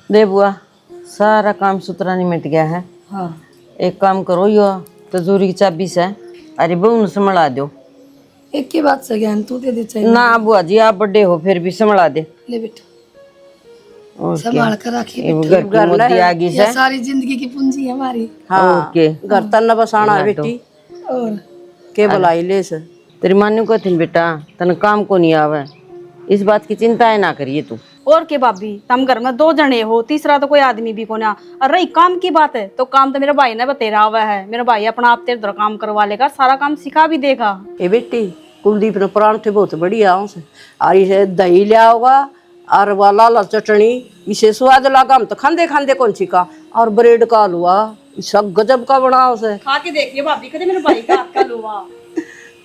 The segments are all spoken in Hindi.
दे बुआ, सारा काम सुथरा निमट गया है। हाँ एक काम करो, यो तजूरी की चाबी से अरे बहू ने संभला दो। एक की बात से ज्ञान तू दे दे चाहिए ना बुआ जी, आप बड़े हो फिर भी संभला दे। ले बेटा और संभाल कर रखिए ये बेटा। घर की मोदी आगी ये से। सारी जिंदगी की पूंजी है हमारी। हाँ ओके। घर तन बसाना है बेटी और के बुलाई ले से। तेरी मान्यू को थी बेटा तन काम को नहीं आवे, इस बात की चिंता है ना करिए तू। और के भाभी, तुम घर में 2 जने हो, तीसरा तो कोई आदमी भी को ना। और रही काम की बात है तो काम तो मेरे भाई ने बतेरा हुआ है। मेरा भाई अपना आप तेरे काम करवा लेगा, सारा काम सिखा भी देगा। ए बेटी कुलदीप ने प्राण थे बहुत बढ़िया से और इसे दही लिया होगा और वाला ला चटनी इसे स्वाद लगा। हम तो खांदे खांदे कौन सीखा। और ब्रेड का हलवा सब गजब का बना उसे। खा के देखिए भाभी, कहते मेरे भाई का हाथ का हलवा।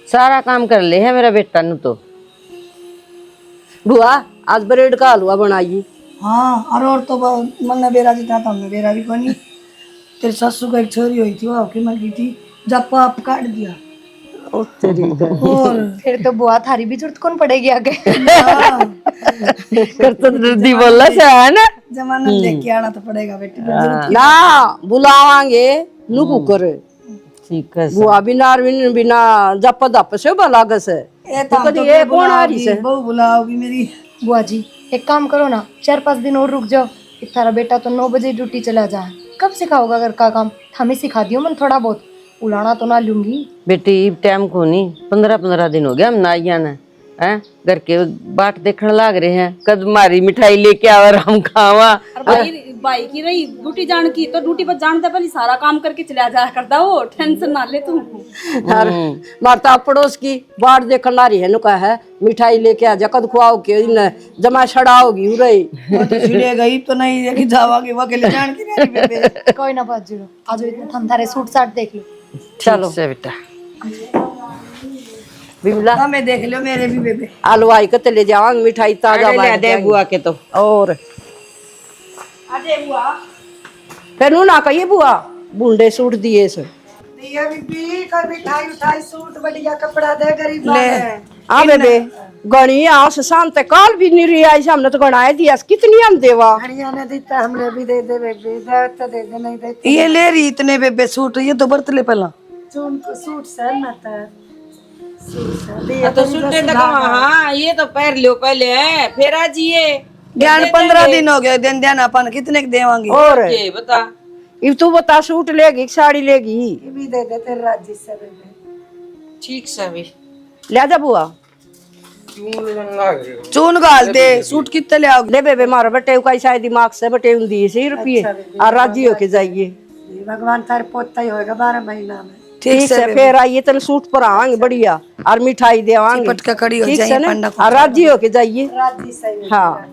सारा काम कर ले है मेरा बेटा नु तो। बुआ आज ब्रेड का हलवा बनाइए। हाँ और तो मन बेरा जितना था हमने बेरा भी कोनी। तेरे ससु को एक छोरी हुई थी, वो आपकी मर गई थी, जब पाप काट दिया। ओ तेरी और फिर तो बुआ थारी भी जरूरत कौन पड़ेगी आगे। कर तो दर्दी बोला से है ना। जमाना देख के आना तो पड़ेगा बेटी। ना बुलावांगे नुकु करे। ठीक है बुआ बिना बिना जप दप से भला गसे। ये तो कदी ये कौन आ रही से? बहू बुलाओगी मेरी। बुआ जी एक काम करो ना, 4-5 दिन और रुक जाओ। थारा बेटा तो 9 बजे ड्यूटी चला जाए, कब सिखाओगा घर का काम? हमें सिखा दियो मन थोड़ा बहुत, उलाना तो ना लूंगी। बेटी टाइम को नहीं, 15-15 दिन हो गया हम नाइया ने हैं घर के बाट देखने लाग रहे हैं, कद मारी मिठाई लेके आवर हम खावा। और भाई की रही ड्यूटी जान की तो ड्यूटी पर जानता पहले सारा काम करके चला जाया करता, वो टेंशन ना ले तू। मारता पड़ोस की बाट देखने ला रही है नुका है मिठाई लेके आ जा कद खुआओ के इन जमा छड़ाओगी उरई। वो तो छिड़े गई तो नहीं है कि जावागी वो अकेले जान की मेरी बेबे। कोई ना बात जीरो, आज इतने थम थारे सूट साट देख लो। चलो से बेटा बिमला हमें देख लो मेरे भी बेबे। हलवाई के ले जावांगे मिठाई ताजा ले बांट दे जाएंगे। बुआ के तो। और अजय बुआ फिर ना कहिए बुआ बुंडे सूट दिए से दिया बीबी कर मिठाई उठाई सूट बढ़िया कपड़ा दे गरीब ले आ बेबे गणी आस शांत काल भी नहीं रही आई हमने तो गणाए दिया कितनी हम देवा। हरिया ने देता हमने भी दे दे बेबे, दे तो दे दे नहीं दे। ये ले रही इतने बेबे सूट, ये तो बर्त ले पहला चुन को सूट सर ना था तो सुनते तक हाँ ये तो पैर लो पहले है फिर आजिए। ज्ञान 15 दिन हो गए दिन ध्यान अपन कितने के देवांगे। और ये बता इब तू बता सूट लेगी साड़ी लेगी ये भी दे दे तेरे राजी से बेबे। ठीक से भी ले जा बुआ चून गाल दे सूट कितने ले आओगे? ले बेबे मारो बटे का शायद दिमाग से बटे दी 100 रुपये और राजी होके जाइए। भगवान तारे पोता ही होएगा 12 महीना में। ठीक से फिर आइए तेरे सूट पर आवांगे बढ़िया और मिठाई देवांगे। पटका खड़ी हो ठीक जाए से ना पंडा और राजी होके जाइए। राजी सही। हाँ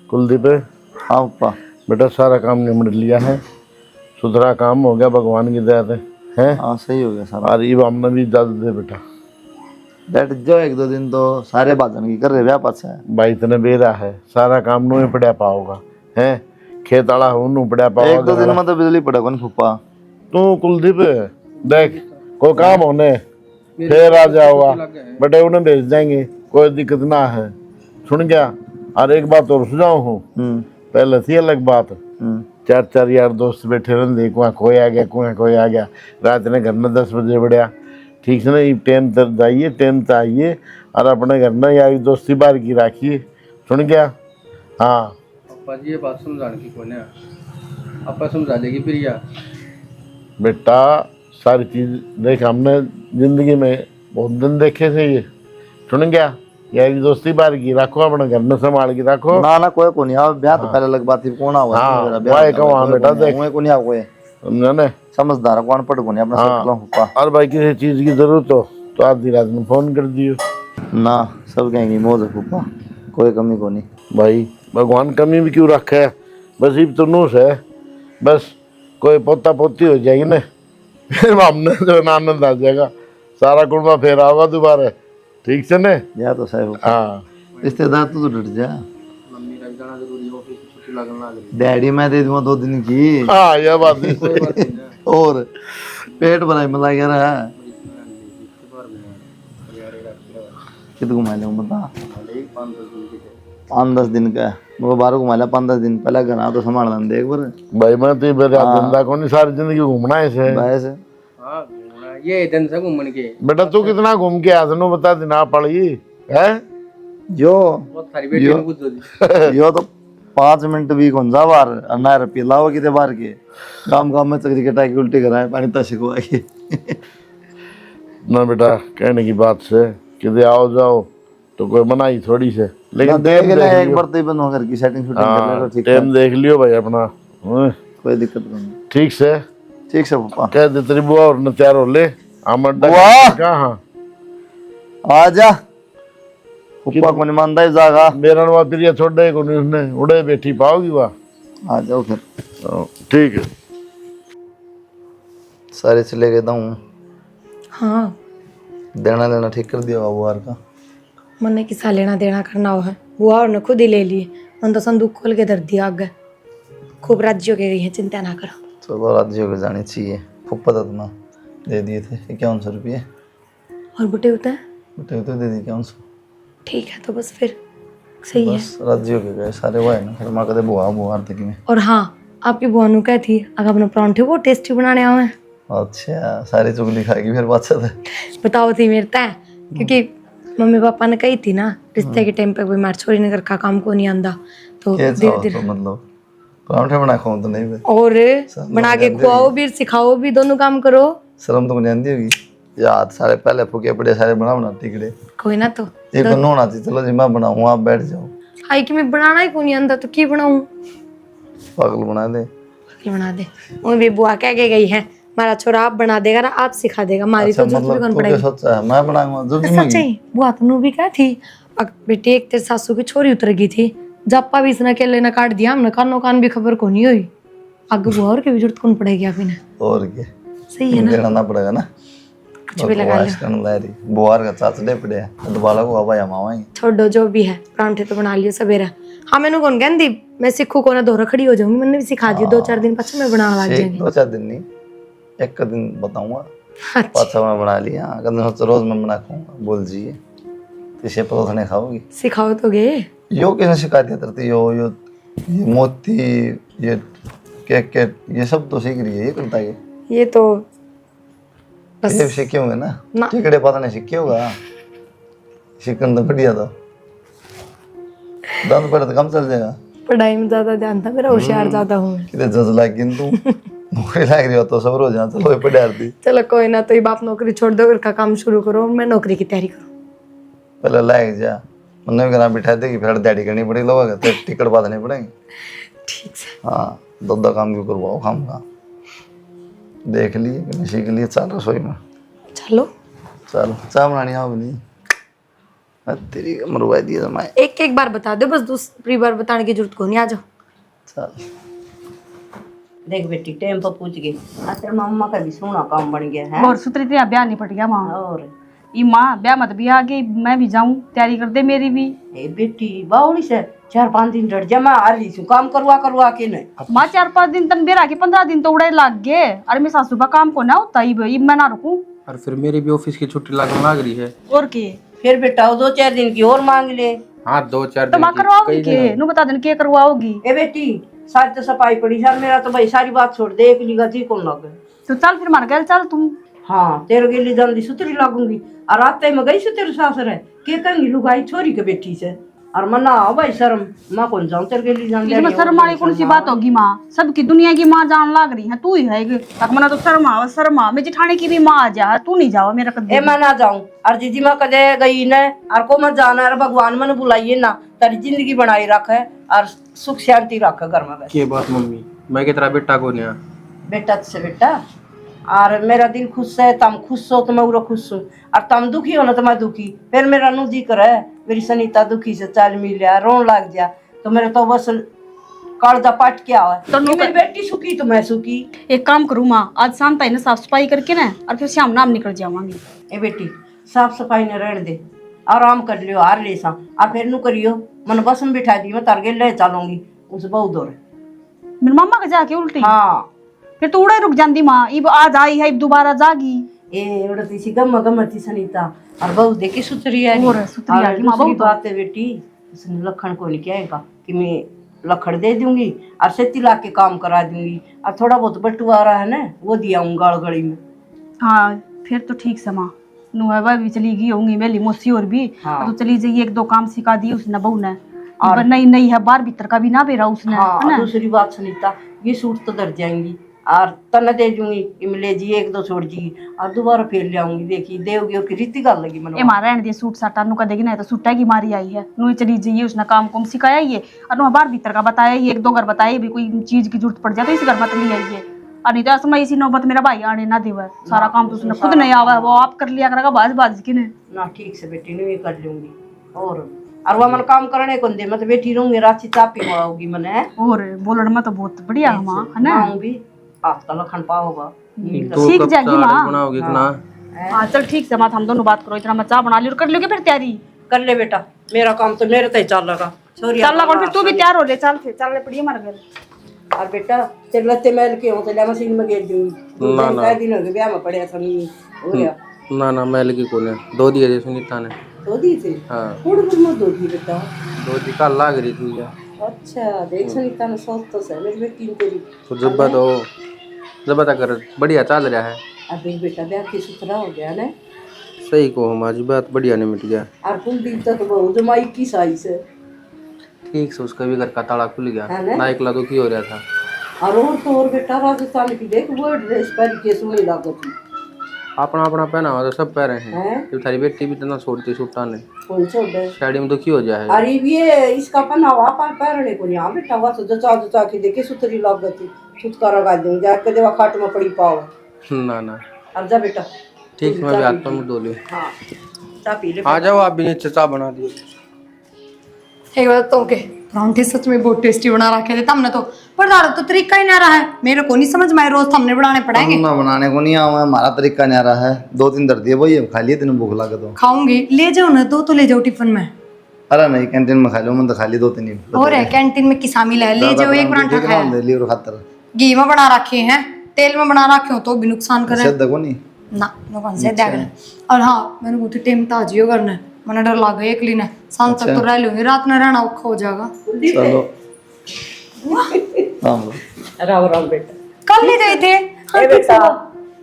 कुलदीप हाँ पप्पा बेटा सारा काम निमट लिया है, सुथरा काम हो गया भगवान की दया से हैं। हाँ सही हो गया सारा। और ये हमने भी इजाजत दे बेटा बैठ जाओ 1-2 दिन तो सारे बाजन की कर रहे व्यापार से। भाई इतने बेरा है सारा काम नु ही पड़ा पाओगा हैं, खेत आला हो नु पड़ा 1-2 पाओगा। दिन में तो बिजली पड़ा कौन फूफा। तू कुलदीप देख कोई काम होने फिर आ जाओगा बेटे उन्हें भेज देंगे, कोई दिक्कत ना है। सुन गया? और एक बात और सुझाव हूँ, पहले थी अलग बात, 4 यार दोस्त बैठे रहते, कुआ कोई आ गया कुआ कोई आ गया, रात ने घर में 10 बजे बढ़िया ठीक से नहीं ट्रेन तक जाइए ट्रेन तक आइए और अपने घर में यार दोस्ती बार की राखिए। सुन गया? हाँ पापा जी ये बात समझाने की कौन है, आपा समझा देगी प्रिया। बेटा सारी चीज़ देख हमने ज़िंदगी में बहुत दिन देखे थे ये। सुन गया? यार दोस्ती बार की रखो अपने घर में संभाल के रखो। ना ना कोई को नहीं आ ब्याह तो पहले अलग बात थी कौन आवा। हाँ, ब्याह वाह कौन आ बेटा देख को नहीं आ कोई समझा समझदार कौन पड़ को नहीं अपना सब लो फूफा। और भाई किसी चीज़ की ज़रूरत हो तो आधी रात में फ़ोन कर दियो। ना सब कहेंगे मौज है फूफा, कोई कमी को नहीं। भाई भगवान कमी भी क्यों रखा है, बस इब तो नूस है, बस कोई पोता पोती हो जाएगी ना फिर हमने जो आनंद आ जाएगा, सारा कुर्बा फिर आवा दोबारा। ठीक से ने या तो सही फूफा। हाँ रिश्तेदार तो डट जा। मम्मी का जाना जरूरी ऑफिस की छुट्टी लगन लग रही डैडी मैं दे दूंगा 2 दिन की। हाँ यह बात है। और पेट भराई मिला गया रहा कित घुमा ले बता। 5-10 दिन का वो बाहर घुमा लिया 5-10 दिन पहले घर आ तो संभालना देख बार भाई मैं तो मेरा धंधा कौन नहीं, सारी जिंदगी घूमना है इसे। वैसे हाँ घूमना ये दिन से घूमन के बेटा तू कितना घूम के आया तेनों बता देना पड़ी है। जो बहुत सारी बेटी ने कुछ दो दी। यो तो 5 मिनट भी कौन जा बाहर अन्ना रुपये लाओ कितने बाहर के काम काम में चक्री कटा के उल्टी कराए पानी तक के ना बेटा कहने की बात से कि आओ जाओ तो कोई मनाही थोड़ी से, लेकिन देख ले एक बार तो बंद होकर की सेटिंग शूटिंग कर ले तो ठीक टाइम देख लियो भाई अपना। हाँ, कोई दिक्कत नहीं। ठीक से पापा कह दे तेरी बुआ और न तैयार हो ले आमड्डा बुआ! कहाँ आ जा पप्पा को नहीं मानता है जागा मेरा नवा प्रिया छोड़े को नहीं उसने उड़े बैठी पाओगी वाह। आ जाओ फिर ठीक है सारे चले गए हूँ हाँ देना लेना ठीक कर दिया बाबू यार का मैंने किसा लेना देना करना हो है बुआ और ने खुद ही ले लिए। मैंने तो संदूक खोल के धर दिया आगे। खूब राज्यों के गई है, चिंता ना करो। चलो राज्यों को जानी चाहिए। फुप्पा तो तुम्हें दे दिए थे 5100 रुपये और बुटे होता है बेटे तो दे दी 5100। ठीक है तो बस फिर सही है। बस राज्यों के गए सारे वो है ना फिर माँ कहते बुआ बुआ तक में। और हाँ आपकी बुआ नु क्या थी अगर अपने परांठे वो टेस्टी बनाने आवे हैं। अच्छा सारी चुगली खाएगी फिर बात से बताओ थी मेरे तय क्योंकि मम्मी पापा ने कही थी ना रिश्ते के टाइम पे कोई मार छोरी ने घर का काम को नहीं आंदा तो धीरे धीरे मतलब परांठे बना खाऊं तो नहीं और बना के खुआओ भी सिखाओ भी दोनों काम करो। शर्म तो नहीं आती होगी याद सारे पहले फूके पड़े सारे बना टिकड़े कोई ना तो एक नोना चाहिए चलो जी मैं बनाऊँ आप बैठ जाओ। आई कि मैं बनाना ही को नहीं आंदा तो की बनाऊं। पागल बना दे बना दे वो भी बुआ कह के गई है हमारा छोरा आप बना देगा ना आप सिखा देगा हमारी तो जरूरत भी कौन पड़ेगी। सोचा है मैं बनाऊंगा जो सच्चाई बुआ तुम भी क्या थी बेटी एक तेरे सासू की छोरी उतर गई थी जप्पा भी इसने अकेले ने काट दिया हमने कानो कान भी खबर को नहीं हुई आगे बुआ और की भी जरूरत कौन पड़ेगी आप इन्हें। और क्या सही है ना देना ना पड़ेगा ना कुछ भी लगा लो बुआर का चाचड़े पड़े हैं तो बाला को आवा मावा छोड़ो जो भी है परांठे तो बना लियो सवेरा। हाँ मैंने कौन कहती मैं सीखू को ना दोहरा खड़ी हो जाऊंगी मैंने भी सिखा दिया 2-4 दिन पाछे मैं बना लग जाएंगे। 2-4 दिन नहीं एक का दिन बताऊंगा पाछा मैं बना लिया अगर रोज मैं बना खाऊंगा बोल जी इसे परोसने खाओगी सिखाओ तो गे यो किसने सिखा दिया तरती यो ये मोती ये केक ये सब तो सीख रही है ये करता है ये तो बस ये सीखे होंगे ना टिकड़े पता नहीं सीखे होगा सीखन तो बढ़िया था दांत पर तो कम चल जाएगा पढ़ाई में ज्यादा ध्यान था मेरा होशियार ज्यादा हूँ कितने जज लाग तू नौकरी लाग रही हो तो सब रोज यहाँ चलो पढ़ा दी चलो कोई ना तो ये बाप नौकरी छोड़ दो घर का काम शुरू करो मैं नौकरी की तैयारी करूँ पहले लायक जा मैंने घर बिठा देगी फिर दिहाड़ी करनी पड़ेगी लोग तो टिकट बात नहीं पड़ेगी ठीक से। हाँ दो काम क्यों करवाओ खाम का देख लिए कि सीख लिए चल रसोई में चलो चल चाय बनानी आओ नहीं तेरी मरवा दिया तो मैं एक बार बता दो बस दूसरी बार बताने की जरूरत को नहीं आ जाओ। चल देख बेटी टाइम पर पूछ गई तेरे मम्मा का भी सोना काम बन गया है और सुतरी तेरा ब्याह नहीं पट गया माँ और ये माँ ब्याह मत भी आ गई मैं भी जाऊँ तैयारी कर दे मेरी भी। ए बेटी बाउली से 4-5 दिन डर जा मैं आ रही हूँ काम करवा के नहीं माँ 4-5 दिन तन बेरा के 15 दिन तो उड़े लग गए अरे मैं सासू का काम को ना होता ही भाई मैं ना रुकूं और फिर मेरी भी ऑफिस की छुट्टी लगने लग रही है। और के फिर बेटा 2-4 दिन की और मांग ले हाँ 2-4 तो माँ करवाओगी के नु बता देन के करवाओगी। ए बेटी सारी तो सफाई पड़ी सर मेरा तो भाई सारी बात छोड़ दे एक लिगा जी कौन लगे तो चल फिर मार गए चल तुम। हाँ तेरे के लिए जल्दी सुतरी लगूंगी और रास्ते में गई तेरे सासर है के कहेंगी लुगाई छोरी के बेटी से और मना आओ भाई शर्म माँ कौन जाऊँ तेरे के लिए जान इसमें शर्म वाली कौन सी बात होगी माँ सबकी दुनिया की माँ जान लाग रही है तू ही है तक मना तो शर्मा मैं जिठाने की भी माँ आ जा तू नहीं जाओ मेरा कदम ए मैं ना जाऊँ और जीजी माँ कदे गई न और को मत जाना और भगवान मन बुलाइए ना तेरी जिंदगी बनाई रखे और सुख शांति रखे घर में। के बात मम्मी मैं कि तेरा बेटा को नहीं बेटा से बेटा और मेरा दिल खुश है तुम खुश हो तो मैं उरो खुश हूँ और तुम दुखी हो ना तो मैं दुखी फिर मेरा नु जी करे मेरी सनीता दुखी से चाल मिल जा रोन लग जा तो मेरे तो बस कालदा पाट क्या है तो मेरी बेटी सुखी तो मैं सुखी। एक काम करूँ माँ आज शाम तक साफ सफाई करके ना और फिर शाम नाम निकल जावांगी। ए बेटी साफ सफाई ने रहने दे आराम कर लियो हार ले सा और फिर नु करियो मन बस में बिठा दी मैं तार के ले चलूंगी उस बहुत दूर मेरी मम्मा का जाके उल्टी हाँ फिर तो उड़े रुक जाती माँ इब आज आई है इब दोबारा जागी ए उड़ती सी गम थी सनीता और बहुत देखी सुतरी है और सुतरी आ गई माँ, बहुत बात है बेटी उसने लखन को नहीं कहेगा कि मैं लखन दे दूंगी और सेती ला के काम करा दूंगी और थोड़ा बहुत बंटवारा है ना वो दिया हूँ गड़गड़ी में। हाँ फिर तो ठीक से माँ। नुहवा भी चली गई होंगी मेरी मौसी और भी। हाँ। तो चली जाइए, एक दो काम सिखा दिए उसने बहू ने। और नई नई है, बार भीतर का भी ना बेरा उसने। हाँ, है ना? दूसरी बात सुनीता, ये सूट तो धर जाएंगी और तन दे दूंगी कि ले जी एक दो छोड़ जी और दोबारा फिर ले आऊंगी। देखी देवगी और रीति गल लगी ये मन मारा रहने दे सूट साटा नु कदेगी ना, तो सूटा की मारी आई है नु चली जाइए। उसने काम कुम सिखाया ये और नु बार भीतर का बताया ये, एक दो घर बताया भी, कोई चीज की जरूरत पड़ जाए तो इस घर मत ले आइए। और नहीं तो असमा इसी नौबत मेरा भाई आने ना देवा। सारा काम तो उसने खुद नहीं आवा है, वो आप कर लिया करेगा बाज बाज के ने ना। ठीक से बेटी ने ये कर लूंगी और वह मन काम करने को दे मत बेटी रहूंगी रात चापी होगी मने। और बोलने में तो बहुत बढ़िया है माँ, है ना? भी हाथ का लखन पाओगा सीख जाएगी माँ। बनाओगे कितना? हाँ चल ठीक से माँ, हम दोनों बात करो। इतना मैं चाह बना ली और कर लोगे फिर तैयारी। कर ले बेटा, मेरा काम तो मेरे तय चल लगा। चल लगा फिर तू भी तैयार हो ले। चल फिर चलने पड़ी हमारे घर। और बेटा तेरे लत्ते मैल के हो तो मशीन में गेर दूंगी। दिन हो गए ब्याह में पड़े हो गया ना मैल की कोने दो दिए थे सुनीता ने। दो दी थे? हाँ दो दी बेटा। दो दी कल लाग रही थी क्या? अच्छा देख सुनीता ने सोच तो सह मेरी बेटी तेरी तो जब कर बढ़िया चल रहा है। अभी बेटा ब्याह की सुथरा हो गया ना। सही को हमारी बात बढ़िया नहीं मिट गया। और कुलदीप तो बहुत जमाई की साइज है। ठीक से उसका भी घर का ताला खुल गया है ना? ना एकला दुखी हो रहा था। और बेटा राजस्थान की देख वो ड्रेस पहन के सोने लागत अपना अपना पहना हुआ तो सब पह रहे हैं। है। जब थारी बेटी भी इतना छोड़ती सूटा ने कौन छोड़ साड़ी में दुखी हो जाए। अरे ये इसका पहनावा पहनने को नहीं। हाँ बेटा वह तो जचा के देखे सुथरी लागत छुटकारा गा दूंगी जाके देवा खाट में पड़ी पाओ। ना अब जा बेटा। ठीक मैं भी हाथ पर मुँह धो लूँ। हाँ चाय पी ले। आ जाओ आप भी नीचे चाय बना दियो। एक बात तो के परांठे सच में बहुत टेस्टी बना रखे थे हमने तो, पर दादा तो तरीका ही ना रहा है। मेरे को नहीं समझ में आया, रोज हमने बनाने पड़ेंगे। ना बनाने को नहीं आवा, हमारा तरीका नहीं आ रहा है। दो तीन दर दिए वही अब खा लिए, तेन भूख लगे तो खाऊंगी, ले जाओ ना, दो तो ले जाओ टिफिन में। अरे नहीं कैंटीन में खा लो, मैं तो खा ली दो तीन ही। और है कैंटीन में किसा मिला है, ले जाओ एक परांठा खाया। लीवर खातर घी में बना रखे हैं, तेल में बना रखे हो तो भी नुकसान करे देखो नहीं ना, नुकसान से देगा। और हाँ मैंने बहुत टाइम ताजियो करना, मैंने डर लगा एकली ने शाम तक तो रह लूंगी, रात में रहना औखा हो जाएगा। चलो राम राम बेटा। कल नहीं गए थे? ए बेटा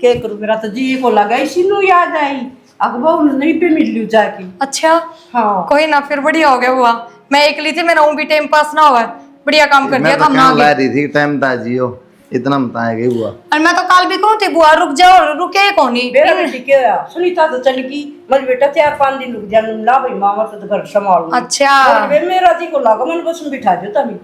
क्या करूं, मेरा तो जी को लगा इसी नु याद आई अब वो नहीं पे मिल लू जाके। अच्छा हाँ कोई ना, फिर बढ़िया हो गया हुआ। मैं एकली थी, मेरा भी टाइम पास ना हुआ, बढ़िया काम कर दिया। मैं तो ला रही थी टाइम था जियो इतना बताया गई हुआ। और मैं तो कल भी कहूँ थी बुआ रुक जाओ, रुके कौन नहीं। मेरा बेटी क्या सुनीता तो चल गई, मेरी बेटा 4-5 दिन रुक जाने ला भाई मामा तो घर संभाल। अच्छा मेरा जी को लगा मन बस में बिठा दो तभी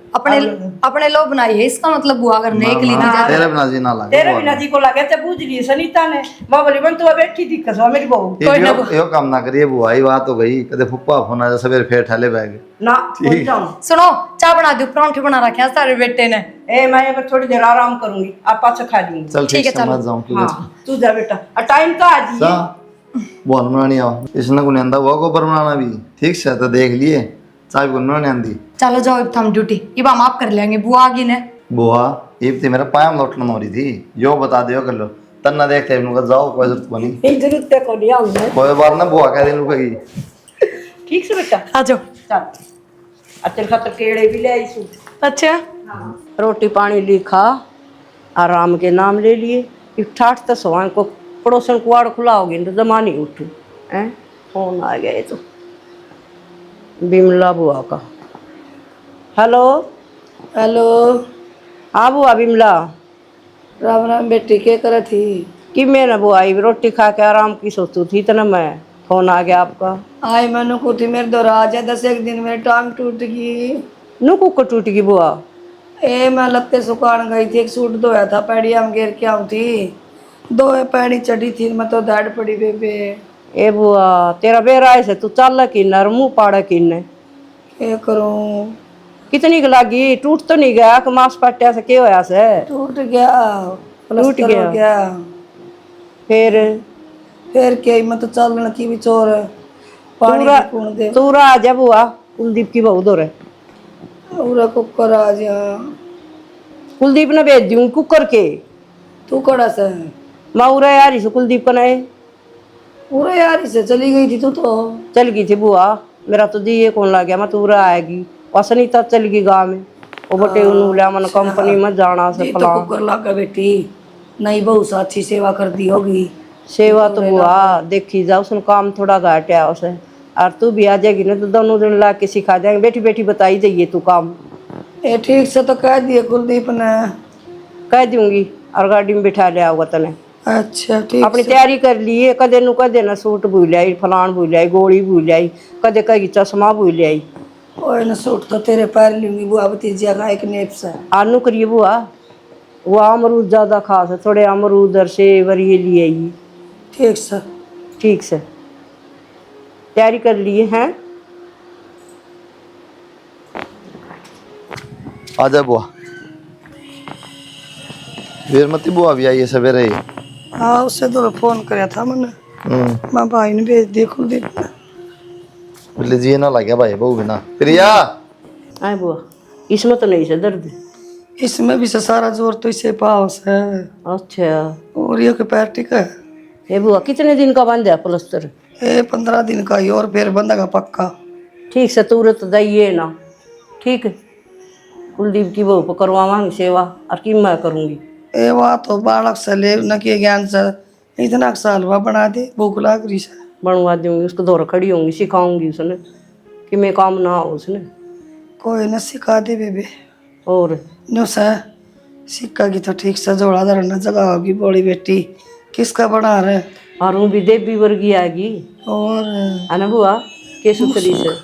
अपने लोग बनाई है, इसका मतलब बुआ करने एकली थी ज्यादा। तेरे बिना जी ना लगा, तेरे बिना जी को लगे तो पूछ लिए सुनीता ने। माँ बोली बन तो बैठी थी कसवा मेरी बहू। यो काम ना करिए बुआ, ही बात हो गई कदे फुप्पा फोन आ सवेरे फिर ठाले बैग ना बोल जाऊं। सुनो चाय बना दो, परांठे बना रखे हैं सारे बेटे ने। ए मैं अब थोड़ी देर आराम करूंगी, आप पाछे खा लूंगी। चल ठीक है समझ जाऊं कि हाँ तू जा बेटा, और टाइम तो आज ही है। बोल बनानी आओ इसने को नंदा वो को पर बनाना भी ठीक से तो देख लिए चाय को बनाने आंदी। चलो जाओ अब हम ड्यूटी, ये हम आप कर लेंगे, बुआ आ गई ने। बुआ ये तो मेरा पायम लौटना हो रही थी, यो बता दियो कर लो तन्ना देखते हैं जाओ कोई जरूरत नहीं। जरूरत को नहीं आऊंगा कोई बात ना बुआ कह दिन रुकेगी। ठीक से बेटा आ जाओ। चल अच्छे खातर केड़े भी ले आई सू। अच्छा रोटी पानी लिखा, आराम के नाम ले लिए। ठाठ तो सवान को पड़ोसन कुआड़ खुलाओगे तो जमा नहीं उठू है। फोन आ गए तो बिमला बुआ का। हेलो हेलो हाँ बुआ बिमला। राम राम बेटी, क्या करे थी? कि मैं ना बुआ आई रोटी खा के आराम की सोचती थी इतना मैं फोन आ गया आपका। आए मैंने को थी मेरे दोराज है 10 दिन मेरी टांग टूट गई। नु कुकर टूट गई बुआ? ए मैं लत्ते सुखान गई थी, एक सूट धोया था पैड़िया में गिर के आऊँ थी, दो पैड़ी चढ़ी थी, मैं तो दाड़ पड़ी बेबे। ए बुआ तेरा बेरा ऐसे तू चल किन्ना मुँह पाड़ा किन्ने क्या करूँ? कितनी लगी? टूट तो नहीं गया कि मांस पट्टिया से क्या होया से? टूट गया, टूट गया। फिर क्या हिम्मत चलने की भी चोर पानी कौन दे। तू आ जा बुआ, कुलदीप की बहू दो रे। पूरा कुकर आ जा, कुलदीप ने भेज दूँ कुकर के। तू कड़ा से मैं उरा यार इसे कुलदीप का नहीं पूरा यार इसे चली गई थी तू तो। चल गई थी बुआ, मेरा तो जी ये कौन लग गया मैं तूरा आएगी असनीता चल गई गाँव में वो बटे उन्होंने लिया मन कंपनी में जाना से ये तो फला कुकर लागा बेटी नहीं बहुत सा अच्छी सेवा कर दी होगी। सेवा तो हुआ देखी जा उसने काम थोड़ा घाटा उसे और तू भी आ जाएगी ना तो दोनों दिन ला के सिखा देंगे बेटी बेटी बताई जाइए तू काम ये ठीक से तो कह दिए कुलदीप ने। कह दूंगी और गाड़ी में बिठा लिया होगा तने अच्छा ठीक अपनी तैयारी कर लिए कदे नु कदे ना सूट भूल आई फलान भूल आई गोली भूल आई कदे कहीं चश्मा भूल आई ओए न सूट तो तेरे पैर लूंगी बुआ भतीजिया का एक नेप से। आनू करिए बुआ वो अमरूद ज्यादा खास है थोड़े अमरूद और सेब और ये लिए आई ठीक से ठीक से तैयारी कर लिए हैं आजा बुआ वीरमती बुआ भी आई है सवेरे ही। हाँ उससे तो फोन कराया था मैंने मैं भाई ने भेज दिया कुलदीप ने। बोले जी ना लग गया भाई बहू बिना प्रिया आए बुआ इसमें तो नहीं से दर्द इसमें भी से सारा जोर तो इसे पाव से अच्छा और ये के पैर टिका है। ये बुआ कितने दिन का बंद है प्लास्टर ये 15 दिन का ही और फिर बंदेगा पक्का। ठीक से तुरंत दइए ना ठीक है कुलदीप की बहू को करवावांगी सेवा और की मैं करूँगी ये वहाँ तो बालक से ले न के ज्ञान से इतना सा हलवा बना दे भूख लाग रही से बनवा दूंगी उसको दौर खड़ी होंगी सिखाऊंगी उसने कि मैं काम ना हो उसने कोई न सिखा दे बेबे और न्यू से सिक्का की तो ठीक से जोड़ा धरना जगह होगी बड़ी बेटी किसका बना रहे और वो भी देवी वर्गी आएगी और है ना बुआ के सुतरी से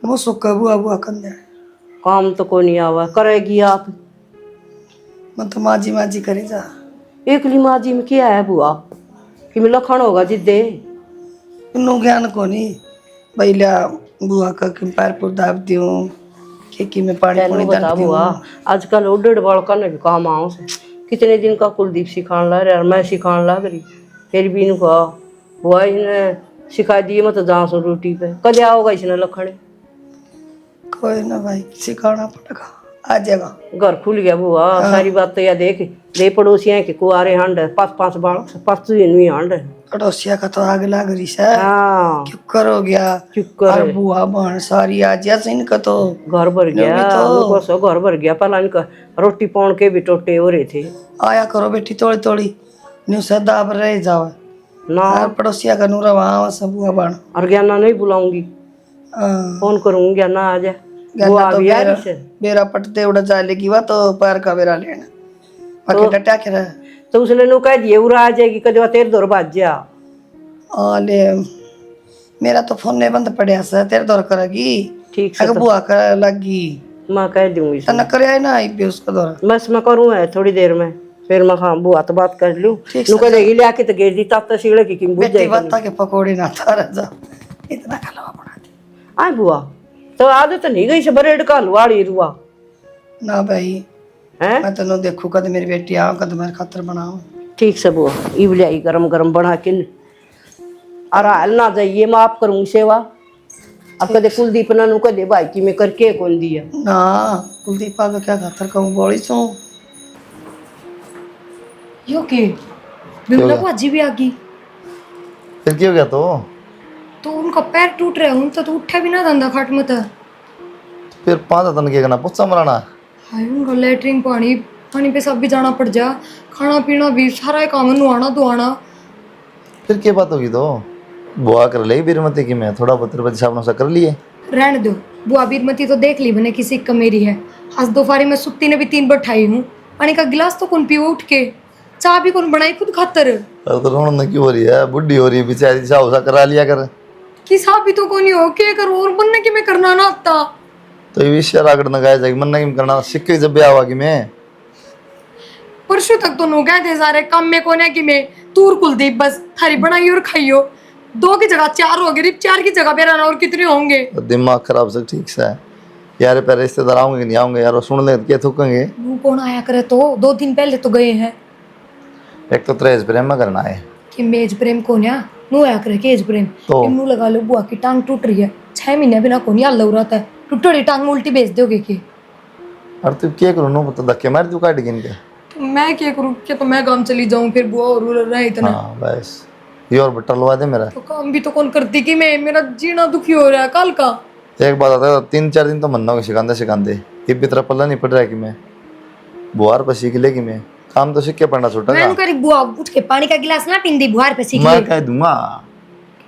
वो सुक्का बुआ बुआ कंदे काम तो कोई नहीं आवा करेगी आप मैं तो माजी माजी करी जा। एकली माजी में क्या है बुआ कि मैं लखन होगा जिद्दे इन्नू ज्ञान को नहीं भैया बुआ का कि पैर पर दाब दियो खेती में पानी तेनू पानी बता डाल बुआ आजकल वो डेढ़ बड़का ने भी काम आओ से कितने दिन का कुलदीप सिखाने लग रहा मैं सिखाने लग रही फिर भी इन्हों कहा बुआ इसने सिखा दिए मत जहाँ सो रोटी पे कदे आओगा इसने लखने कोई ना भाई सिखाना पड़ेगा आ जाएगा। घर खुल गया बुआ सारी बात तो या देख दे पड़ोसियां के कुआरे हंड 5-5 बालक परसों नहीं हंड पड़ोसिया का तो आग लाग रही से हाँ क्यों करो गया चुप और कर बुआ बहन सारी आ जैसे इनका तो घर भर गया उनको सो घर भर गया पहला इनका रोटी पाउन के भी टोटे हो रहे थे आया करो बेटी थोड़ी थोड़ी न्यू से दाब रह जाओ ना और पड़ोसिया का नूरा वहाँ सब बुआ बहन और ज्ञाना नहीं बुलाऊंगी फोन करूंगी ज्ञाना आ जा बुआ तो भी आ रही से बेरा पटते उड़ा जालेगी वह तो पैर का बेरा लेना बाकी डटा के रहे तो उसने नु कह दिए उरा आ जाएगी कदे तेरे दौर बाज जा ले मेरा तो फोन नहीं बंद पड़िया से तेरे दौर करेगी ठीक से अगर बुआ कर लगी मैं कह दूंगी तो न करे आई ना आई भी उसका दौर बस मैं करूँ है थोड़ी देर में फिर मैं हाँ बुआ तो बात कर लूँ ठीक नु कह देगी ले आके तो गेर दी तब तक सीढ़े की बुझ बेटी जाएगी बत्ता के पकौड़े ना तारा जा इतना खलवा बना दे आए बुआ तो आदत नहीं गई से ब्रेड का हलवा ली रुआ ना भाई हैं मैं तो देखू कद मेरी बेटी आओ कद मेरे खातर बनाओ ठीक से बुआ इब लियाई गरम गरम बना के और हाल ना जाइए मैं आप करूँगी सेवा अब कदे कुलदीप ना नु कदे भाई की मैं करके कौन दिया ना कुलदीपा का क्या खातर कहूँ बड़ी सो यो के बिमला को अजी भी आ गई फिर क्या हो गया तो उनका पैर टूट रहा है उनका तो उठा भी ना धंधा खाट मत फिर 5 दिन के करना पुच्छा मराना हाय उनका लेटरिन पानी पानी पे सब भी जाना पड़ जा खाना पीना भी सारा काम नुआना धुआना फिर क्या बात होगी तो बुआ कर ले बीरमती की मैं थोड़ा बहुत रुपये हिसाब से कर लिए रहने दो बुआ बीरमती तो देख ली मैंने किसी कम मेरी है आज दोपहर में सुत्ती ने भी 3 बार ठाई हूँ पानी का गिलास तो कौन पी उठ के चाय भी कौन बनाई खुद खातर अरे तो रोन क्यों हो रही है बुढ़ी हो रही है बेचारी चाह सा करा लिया कर कि साहब भी तो कौन हो के करो और बनने की मैं करना ना आता तो ये विषय आगड़ न गाया जाएगी मन नहीं करना सिक्के जब भी आवा कि मैं परसों तक तो नो गए थे सारे काम में कोने की मैं तूर कुलदीप बस थारी बनाई और खाइयो 2 की जगह 4 हो गए 4 की जगह बेरा और कितने होंगे तो दिमाग खराब से ठीक से है यार पे रिश्तेदार आऊंगे नहीं आऊंगे यार सुन ले क्या थूकेंगे वो कौन आया करे तो 2 दिन पहले तो गए हैं एक तो त्रेज प्रेम में करना है कि मेज प्रेम को न्या नु आया करे केज प्रेम तो इन्नू लगा लो बुआ की टांग टूट रही है 6 महीने बिना कोनी हल हो रहा था टूटड़ी टांग उल्टी भेज दोगे की और तू क्या करूँ नो तो धक्के मार तू काट गिन के तो मैं क्या करूँ क्या तो मैं काम चली जाऊँ फिर बुआ और रहा इतना हाँ बस ये और बट्टा लवा दे मेरा। तो काम भी तो कौन करती कि मैं, मेरा जीना दुखी हो रहा है कल का। एक बात आता है, 3-4 दिन तो मन्ना को सिखाते सिखाते ये भी तरह पल्ला नहीं पड़ रहा है कि मैं बुआर पर सीख लेगी। मैं काम तो सीख के पढ़ना छोटा मैं करी बुआ उठ के पानी का गिलास ना पीन दी बुहार पे सीख मैं ले। कह दूंगा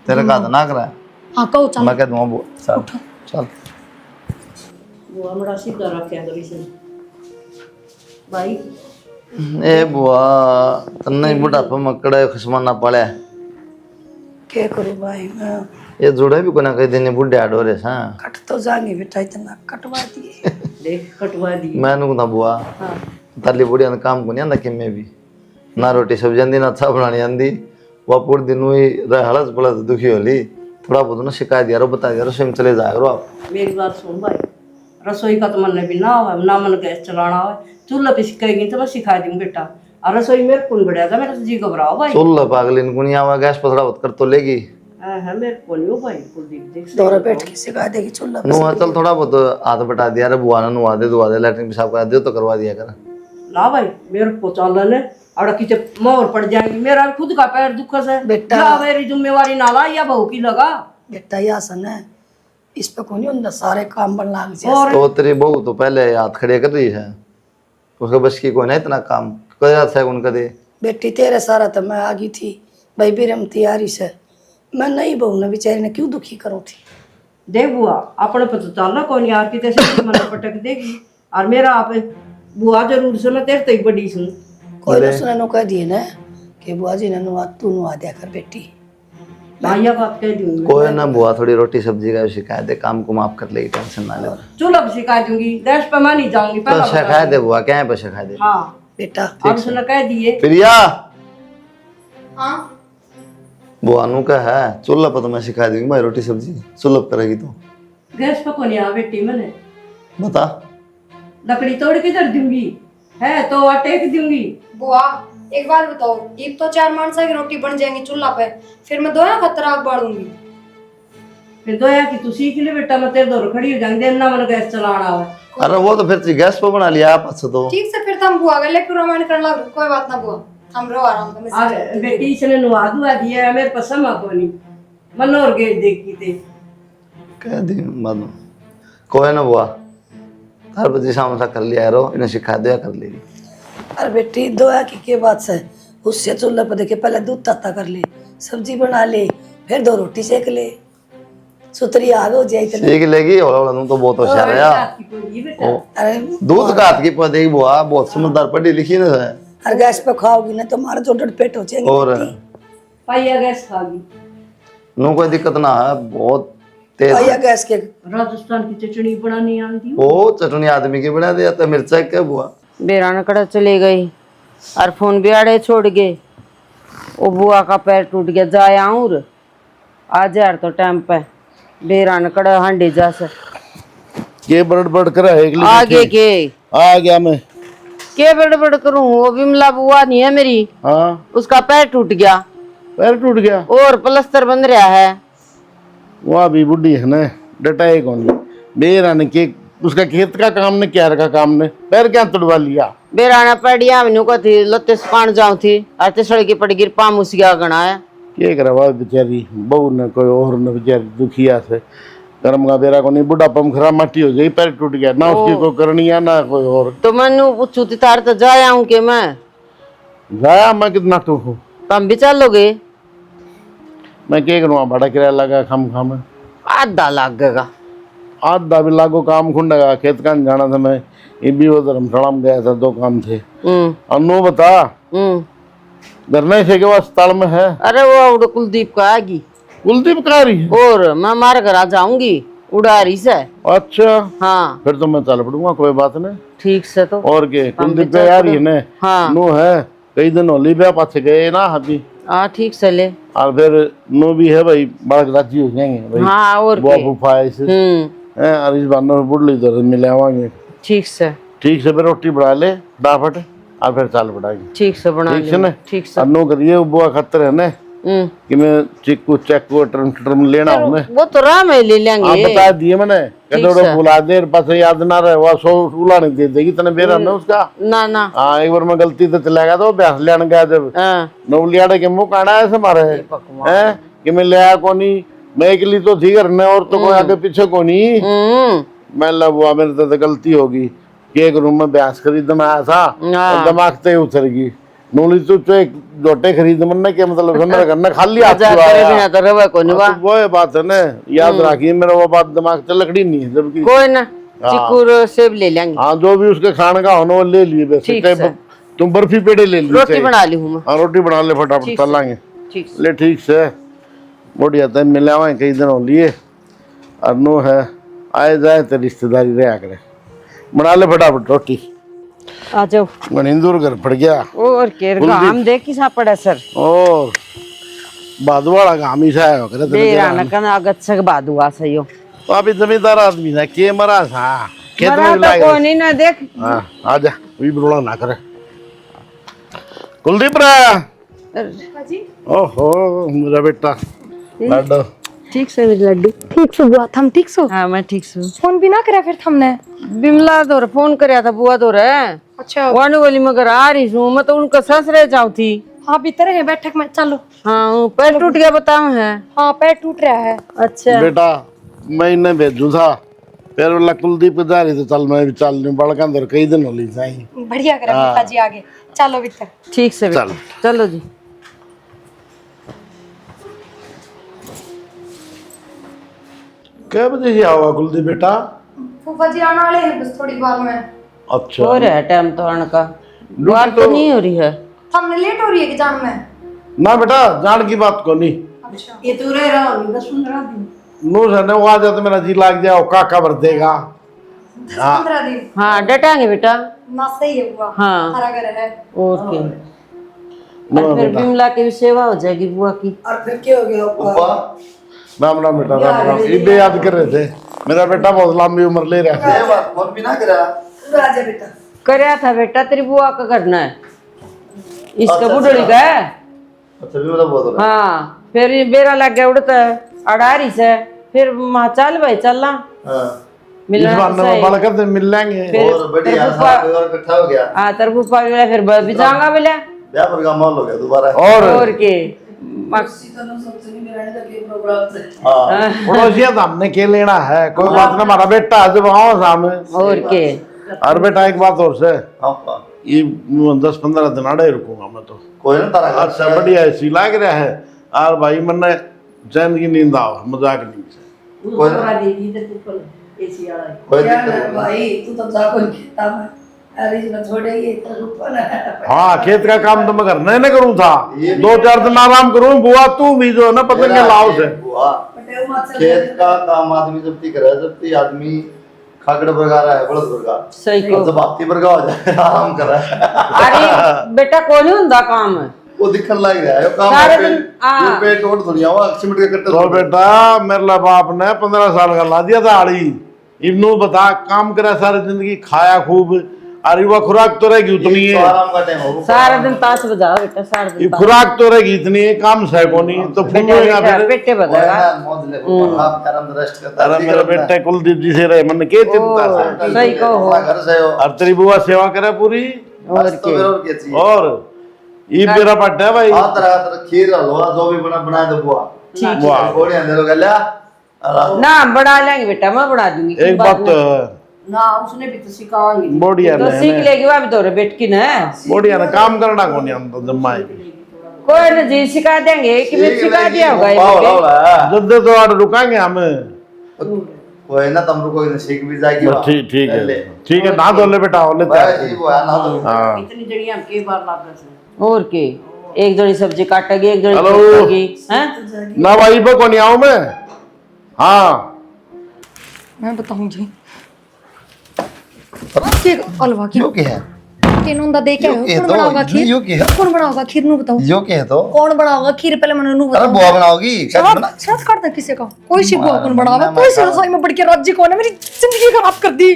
तेरा का ना करा। हाँ कहो चल। मैं कह दूंगा बुआ चल चल। बुआ मड़ा सीधा रखा करी से भाई। ए बुआ तन्ने बुढ़ापा मकड़ा खसमा ना पड़े। क्या करूँ भाई मैं, ये जुड़े भी कोना कह देने बुढ़े आडो रे सा कट तो जाएंगे बेटा, इतना कटवा दिए। देख कटवा दी। मैं नु ना बुआ ताली बुढ़िया काम को नहीं आंदा कि मैं भी ना रोटी सब्जी आंदी ना चा बनानी आंदी। वो पूरे दिन हुई हलस पलस दुखी होली। थोड़ा बहुत ना शिकायत दिया बता दिया रसोई में चले जाया करो आप। मेरी बात सुन भाई, रसोई का तो मन भी ना हो ना मन गैस चलाना हो, चूल्हा पे सिखाएगी तो मैं सिखा दूँ बेटा। और रसोई मेरे को बढ़िया मेरा तो जी घबराओ भाई। चुल्ला पागलिन को नहीं आवा गैस पर थोड़ा बहुत कर तो लेगी। है मेरे को नहीं हो भाई कुलदीप देख दौरा बैठ के सिखा देगी चूल्हा पे। नुआ चल थोड़ा बहुत हाथ बटा दिया रे बुआ ने नुआ दे दुआ दे लैट्रिन पेशाब करा दे तो करवा दिया कर ना भाई। मेरे को चालन है और किचे मोर पड़ जाएंगी, मेरा खुद का पैर दुख से बेटा। क्या मेरी जिम्मेवारी ना ला या बहू की लगा। बेटा ये आसन है, इस पे कौन नहीं सारे काम बन लाग जाए। तो तेरी बहू तो पहले हाथ खड़े कर रही है, उसके बस की कोई ना इतना काम कर जाता है उनका दे। बेटी तेरे सारा तो मैं आ गई थी भाई बिरम तैयारी से, मैं नहीं बहू ने बेचारी ने क्यों दुखी करूँ थी। देख बुआ अपने पता चलना कौन यार की तैसे मन पटक देगी। और मेरा आप बुआ जरूर से मैं तेरे तक बड़ी सुन कोई दूसरा नो कह दिए ना कि बुआ जी ने नुआ तू नुआ दिया कर बेटी। मैं यह बात कह दूंगी। कोई ना बुआ थोड़ी रोटी सब्जी का शिकायत है, काम को माफ कर लेगी, टेंशन ना ले। चूल्हा पे सिखा दूंगी, गैस पे मैं नहीं जाऊंगी पहला पैसा खा दे बुआ, क्या है पैसा खा दे। हाँ बेटा और उसने कह दिए। प्रिया हाँ बुआ नु का है चूल्हा पर तो मैं सिखा दूंगी भाई रोटी सब्जी चूल्हा पर करेगी तो। गैस पे कौन यहाँ बेटी मैंने बता लकड़ी तोड़ के धर दूंगी है तो आटे की दूंगी। बुआ एक बात बताओ, एक तो 4 मानसा की रोटी बन जाएंगी चूल्हा पे, फिर मैं दोया खतरा आग बालूंगी। फिर दोया कि तू सीख ले बेटा, मैं तेरे दौर खड़ी हो जाऊंगी देना मन गैस चलाना हो। अरे वो तो फिर गैस पर बना लिया आप अच्छा तो। ठीक से फिर तो हम बुआ गए लेकिन रामायण करने लग कोई बात ना बुआ, हम रो आराम से। और बेटी इसने नुआ दुआ दिया है मेरे पसंद आ कोनी मन और गेट देखी थे कह दी बाद कोई ना बुआ हर बजे शाम सा कर लिया रो इन्हें सिखा दिया कर लेगी। अरे बेटी दोया की क्या बात है, उससे चूल्हे पर देखे पहले दूध ताता कर ले, सब्जी बना ले, फिर 2 रोटी सेक ले, सुतरी आग हो जाए इतने। सीख लेगी और तुम तो बहुत होशियार है यार। अरे दूध का हाथ की पदेगी बुआ, बहुत समझदार पढ़ी लिखी ना है। अरे गैस पे खाओगी ना तुम्हारा तो डट पेट हो जाएंगे। और पाइया गैस खागी नो कोई दिक्कत ना है, बहुत तेज भैया गैस के राजस्थान की चटनी बनानी आती वो चटनी आदमी की बना दिया तो मिर्चा क्या बुआ। बेरान कड़ा चले गई और फोन भी आड़े छोड़ गए। वो बुआ का पैर टूट गया, जाया और आज यार तो टाइम पे बेरान कड़ा हांडी जा से के बड़ करा है आगे के आ गया मैं। के बड़ करूं, वो बिमला बुआ नहीं है मेरी, हाँ उसका पैर टूट गया पैर टूट गया और प्लस्तर बन रहा है। वो भी बुढ़ी है ना, डटाए कौन बेरान के उसका खेत का काम ने क्या का काम ने पैर क्या तुड़वा लिया। बेराना पड़िया मैनू को थी लत्ते सुकान जाऊं थी आते सड़की पड़ गिर पामुस गया गना है। के करवा बेचारी बहू ने कोई और ने बेचारी दुखिया से कर्म का बेरा को नहीं बुढ़ापा में खराब माटी हो गई पैर टूट गया ना उसकी कोई करनी है ना कोई और। तो मैनू पूछू थी तार तो जाया हूँ के मैं जाया मैं कितना टू हूँ तुम भी चलोगे। मैं क्या करूँगा भाड़ा किराया लगा खाम आधा लगेगा आधा भी लागो काम खुंडेगा खेत का जाना था मैं ये भी वो धर्मशाला में गया था 2 काम थे। अनु बता धरने से के अस्पताल में है। अरे वो उड़ कुलदीप का आएगी कुलदीप का रही है और मैं मार घर आ जाऊंगी उड़ारी से। अच्छा हाँ फिर तो मैं चल पड़ूंगा कोई बात नहीं ठीक से तो और के कुलदीप पे यार ही ने हाँ नो है कई दिन होली ब्याह पास गए ना अभी। हाँ ठीक से ले और फिर नो भी है भाई बड़ा राजी हो जाएंगे भाई। हाँ और बुआ फूफा ऐसे और इस बार नो बुढ़ ली तो मिले आवांगे ठीक से फिर रोटी बढ़ा ले फटाफट और फिर चाल बढ़ाएंगे ठीक से बना ठीक से ना ठीक से। और नो करिए बुआ खतर है ना कि मैं चिक्कू चक्कू टर्म लेना हूँ मैं। वो तो राम है ले हाँ लेंगे। बता दिए मैंने, कदोड़ो बुला दे पास याद ना रहे, वो 100 उला नहीं दे देगी तने बेरा ना उसका। ना ना हाँ एक बार मैं गलती से चला गया तो ब्यास लेने गया जब हाँ नौलियाड़े के मुंह काढ़ा है हमारे हैं कि मैं ले आया कोनी, मैं अकेली तो थी घर में और तो कोई आगे पीछे कोनी। मैं लबुआ मेरे तो गलती होगी कि एक रूम में ब्यास खरीद में आया था और दिमाग से उतर गई नूली तो एक जोटे खरीद मन के मतलब मेरे घर में खाली हाथ जा करे बिना तो रवा को नहीं तो वो बात है ना, याद रखिए मेरा वो बात दिमाग से लकड़ी नहीं है जबकि कोई ना चिकू सेब ले लेंगे। हाँ जो भी उसके खाने का होना वो ले लिए वैसे ठीक चाहे है। तुम बर्फी पेड़े ले ली रोटी बना ली हूँ मैं। हाँ रोटी बना ले फटाफट चल लाएंगे। ठीक ले ठीक से बढ़िया था मिले हुए कई दिन हो लिए अनु है आए जाए तो रिश्तेदारी रहा करे, बना ले फटाफट रोटी। आ जाओ गणिंदुर घर पड़ गया और केर गाम देखी सा पड़ा सर और बादवाड़ा गाम ही सा है करे बेरा न कना गच्छक बादुआ सयो तो अभी जमींदार आदमी ना के मरा सा खेत मरा में तो लाए कोई नहीं ना देख। हाँ आजा भी बुला ना करे कुलदीप रा ओहो मेरा बेटा लाडो ठीक से मेरी लड्डू। ठीक सो बुआ थम ठीक सो? हाँ मैं ठीक हूँ। फोन भी ना करा फिर थमने? बिमला दो फोन करया था बुआ दो रे। अच्छा वाने वाली मगर आ रही हूँ मैं तो उनका सस रह जाऊँ थी। हाँ भीतर है बैठक में, चलो। हाँ पैर टूट गया बताऊँ है। हाँ पैर टूट रहा है। अच्छा बेटा मैं इन्हें भेजू था फिर बोला कुलदीप को जा रही तो चल मैं भी चल रही बड़का अंदर कई दिन हो ली सही। बढ़िया करा बेटा जी, आगे चलो भीतर। ठीक से बेटा। चलो जी। क्या बजे से आओगा कुलदीप बेटा? फूफा जी आने वाले हैं बस थोड़ी बार में। अच्छा हो रहा है टाइम तो आने का, बात तो नहीं हो रही है। हमने लेट हो रही है कि जान में? ना बेटा जान की बात को नहीं, अच्छा ये तो रह रहा होगी 10-15 दिन। नू सने वो आ जाए तो मेरा जी लाग जाओ काका भर देगा। 15 दिन हाँ डटाएंगे बेटा। ना सही है बुआ। हाँ हरा घर है। और क्या, और फिर बिमला की भी सेवा हो जाएगी बुआ की। और फिर क्या हो गया उपा राम राम बेटा राम राम। ये याद कर रहे थे मेरा बेटा बहुत लंबी उम्र ले रहा है। ये बात फोन भी ना करा। राजा बेटा करया था बेटा, तेरी बुआ का करना है, इसका अच्छा, बुढ़ड़ी का है। अच्छा भी मतलब बहुत हो रहा हाँ फिर ये बेरा लग गया उड़ता है अड़ारी से, फिर वहाँ चल भाई चलना है। हाँ मिलना इस बार तो सही। बाल करते मिल लेंगे। फिर और बढ़िया तरबूज साथ में और इकट्ठा हो गया। हाँ तरबूज पा मिला, फिर भी जाऊंगा मिला। ब्याह पर का माहौल हो गया दोबारा। और के हाँ पड़ोसिया तो हमने के लेना है, कोई बात ना, हमारा बेटा जब आओ सामने। और के और बेटा एक बात और से हाँ हाँ। ये 10-15 दिन अड़े रुकूंगा मैं तो। कोई ना तारा घर अच्छा बढ़िया ऐसी लाग रहा है और भाई मन चैन की नींद आओ, मजाक नहीं से। कोई ना कोई दिक्कत नहीं। भाई तू तो जा कोई खेता में अरे इसमें छोड़ेगी तो ऊपर हाँ खेत का काम तो मैं करना नहीं करूँ था, 2-4 दिन आराम करूँ। बुआ तू भी जो है ना पतंग के लाओ से बुआ, खेत का काम आदमी जब तक करे जब तक आदमी खागड़ बरगा रहा है बड़द बरगा सही और को। जब आपकी बरगा हो जाए आराम कर रहा है। अरे बेटा कौन ही हुंदा काम है, वो दिखन लग रहा है वो काम सारे पे दिन, हाँ। ये पेट ओट दुनिया हुआ सीमेंट के कट्टे तो बेटा मेरे बाप ने 15 साल का ला दिया था आड़ी। इब्नू बता काम करा सारी जिंदगी, खाया खूब, अरे वो खुराक तो रहेगी उतनी तो है, आराम का टाइम हो सारा दिन ताश बजाओ बेटा, सारा ये दिन ताश। खुराक तो रहेगी इतनी है, काम से को नहीं तो बेटा फूलेगा बेटा फिर। पेटे वो है बजाएगा। ना मौज ले आप आराम रेस्ट करता अरे मेरा बेटा कुलदीप जी से रहे मन के चिंता से, सही कहो। अपना घर से हो और तेरी बुआ सेवा करे पूरी। और बस तो फिर और क्या चाहिए। और ये मेरा पट्टा है भाई। हाँ तरह खीर हलवा जो भी बना दो बुआ ठीक वाह। घोड़े दे दो गल्या ना बना लेंगे बेटा, मैं बना दूंगी। एक बात तो ना उसने भी तो सिखाएंगे। बढ़िया तो सीख लेगी वो, अभी तो रे बेटकी ना बढ़िया ना काम करना को नहीं हम तो जम्मा है। कोई ना जी सिखा देंगे कि मैं सिखा दिया होगा ये बेटे। जब तो और रुकाएंगे हम। कोई ना तुम रुको सीख भी जाएगी वहाँ। ठीक पहले। है ठीक है, ना धो ले बेटा हो लेते भाई जी, वो है ना तो हाँ इतनी जड़ी हम के बार लाग से। और के एक जोड़ी सब्जी काटेगी, एक जोड़ी हेलो। काटेगी, हैं? ना भाई पे को नहीं आऊं मैं। हाँ मैं बताऊं जी के अलवा की यो के है के नोंदा दे के यो आयो, के कौन तो बनाओगा खीर? यो के है कौन बनाओगा खीर नु बताओ, यो के है तो कौन बनाओगा खीर पहले मैंने नु अरे बताओ। बुआ बनाओगी क्या बना साथ काट दे किसी का, कोई सी बुआ कौन मैं- बनावा, मैं- कोई सी मैं- रसोई में बढ़ के राज्य कौन है, मेरी जिंदगी खराब कर दी।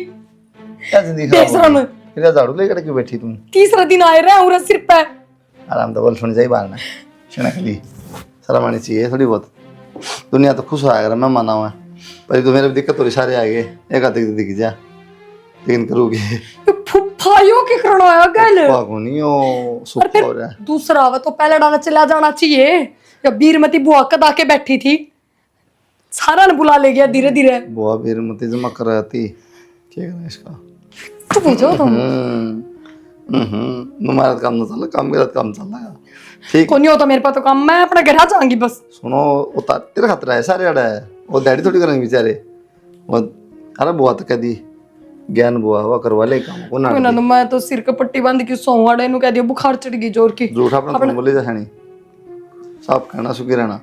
क्या जिंदगी बेशरम। खराब हो फिर झाड़ू लेकर क्यों बैठी तुम तीसरा दिन आए रहे और सिर पे आराम तो बोल सुन जाई बाहर ना सुना खाली शर्म आनी चाहिए थोड़ी बहुत। दुनिया तो खुश होया कर मैं माना हुआ है, पर तो मेरे भी दिक्कत थोड़ी सारे आ गए, एक आध दिख जा लेकिन करूँगी फुफाइयों की करवाया गल पागो नहीं हो सुख हो रहा है। दूसरा वो तो पहले डाला चला जाना चाहिए। जब बीरमती बुआ कदा के बैठी थी सारा ने बुला ले गया धीरे धीरे। बुआ फिर मत जमा कर रही थी, क्या करना इसका। तो भेजो तुम तुम्हारा काम ना चला, काम मेरा काम चल रहा ठीक। को नहीं होता मेरे पास तो काम, मैं अपने घर आ जाऊंगी बस। सुनो उतार तेरे खतरा है सारे अड़ा है, वो डैडी थोड़ी करेंगे बेचारे। वो अरे बुआ तो कह दी ज्ञान बुआ हुआ करवा ले काम को ना। कोई ना तो मैं तो सिर के पट्टी बांध के सोवाड़े नु कह दिया बुखार चढ़ गई जोर की। झूठा अपना बोले जा सनी साफ कहना सुखी रहना।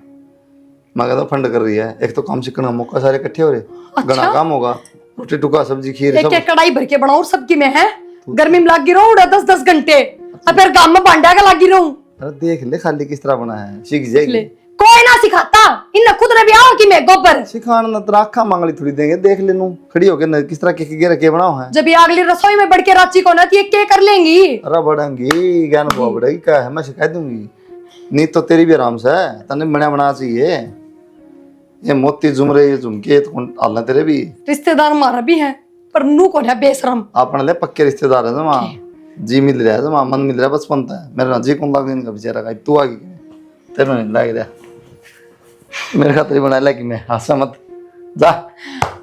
मैं कहता फंड कर रही है, एक तो काम सीखने का मौका सारे इकट्ठे हो रहे, घना काम होगा, रोटी टुका सब्जी खीर एक सब। एक कढ़ाई भर के बनाऊं और सबकी मैं है गर्मी में लागी रहूं 10-10 घंटे और फिर काम में बांटा के लागी रहूं। अरे देख ले खाली किस तरह बना है, सीख जाएगी। कोई ना सिखाता इन खुद ने भी आओ कि मैं गोबर सिखाना ना तो आखा मांगली थोड़ी देंगे, देख ले नू खड़ी होके न किस तरह के रखे बनाओ है। जब ये अगली रसोई में बढ़ के रांची को ना तो ये क्या कर लेंगी। अरे बढ़ेंगी ज्ञान बुआ बढ़ेगी, क्या है मैं शिकायत दूंगी। नहीं तो तेरी भी आराम से है, तने बना बना चाहिए। ये मोती झुमरे ये झुमके तो हालना तेरे भी रिश्तेदार हमारा भी है पर नू को है बेशरम। अपने ले पक्के रिश्तेदार है जमा, जी मिल रहा है जमा, मन मिल रहा है, बचपन है मेरा जी कौन लाग इनका बेचारा का। तू आगे तेरे नहीं लाग रहा मेरे खातिर बना ला कि मैं हासा मत जा।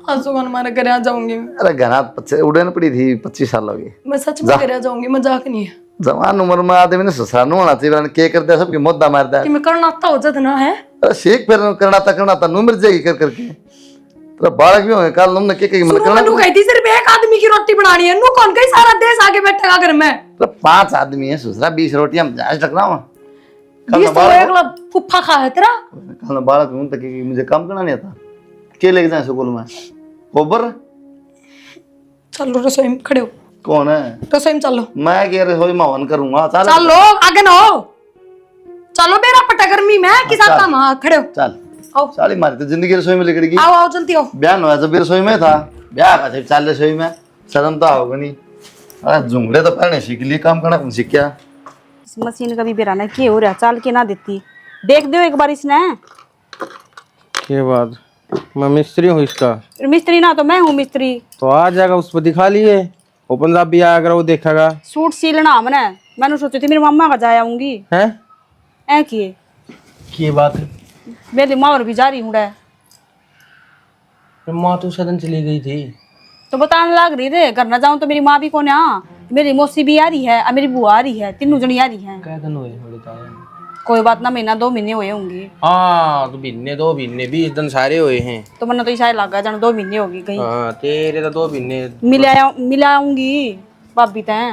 आंसू को हमारे घर आ जाऊंगी मैं। अरे घना उड़न पड़ी थी 25 साल हो गए। मैं सच में घर आ जाऊंगी, मजाक नहीं है। जवान उम्र में आदमी ने ससुराल नहीं होना चाहिए, के करते हैं सबकी मुद्दा मारता कि है। मैं करनाता हो जाता ना है। अरे शेख फिर करना था नू मिल जाएगी कर करके। तेरा बालक भी होंगे कल तुमने के मन शुरू में नू कही थी सिर्फ एक आदमी की रोटी बनानी है, नू कौन कही सारा देश आगे बैठेगा घर में। तो 5 आदमी है ससुरा 20 रोटी हम जायज रख रहा हूँ। बीस तो एक फुफ्फा खा है तेरा। कल बालक हूँ तक मुझे काम करना नहीं आता, के लेके जाए स्कूल में गोबर। चलो रसोई में खड़े हो, कौन है रसोई में चलो। मैं कह रसोई में हवन करूंगा। चल चलो आगे ना हो, चलो बेरा पटा गर्मी में किस चल। काम हाँ खड़े हो। चल आओ साली मारी तो जिंदगी रसोई में लिखड़ी। आओ आओ जल्दी आओ। ब्याह हुआ जब भी रसोई में था, ब्याह का सिर्फ चाल रसोई में, शर्म तो आओगे नहीं। अरे झुंगड़े तो पहले सीख लिए, काम करना कौन सीख क्या। इस मशीन का भी बेराना के हो रहा, चाल के ना देती देख दो एक बार इसने। के बाद मैं मिस्त्री हूँ इसका, मिस्त्री ना तो मैं हूँ मिस्त्री। तो आ जाएगा उसको दिखा लिए, वो पंजाबी आया अगर वो देखेगा। सूट सिलना हमने, मैंने सोची थी मेरी मम्मा का जा आऊंगी हैं ऐ किए की बात है। मेरी माँ और भी जा रही हूँ माँ तो सदन चली गई थी तो बताने लग रही थे घर ना जाऊँ तो मेरी माँ भी कौन है, मेरी मौसी भी आ रही है और मेरी बुआ आ रही है, तीनों जनी आ रही है। कै दिन हुए बताया। कोई बात ना, महीना 2 महीने हुए होंगे। हाँ तो महीने 2 महीने 20 दिन सारे हुए हैं। तो मैंने तो इशारे लगा जाना 2 महीने होगी कहीं। हाँ तेरे तो 2 महीने मिलाऊंगी भाभी तैं।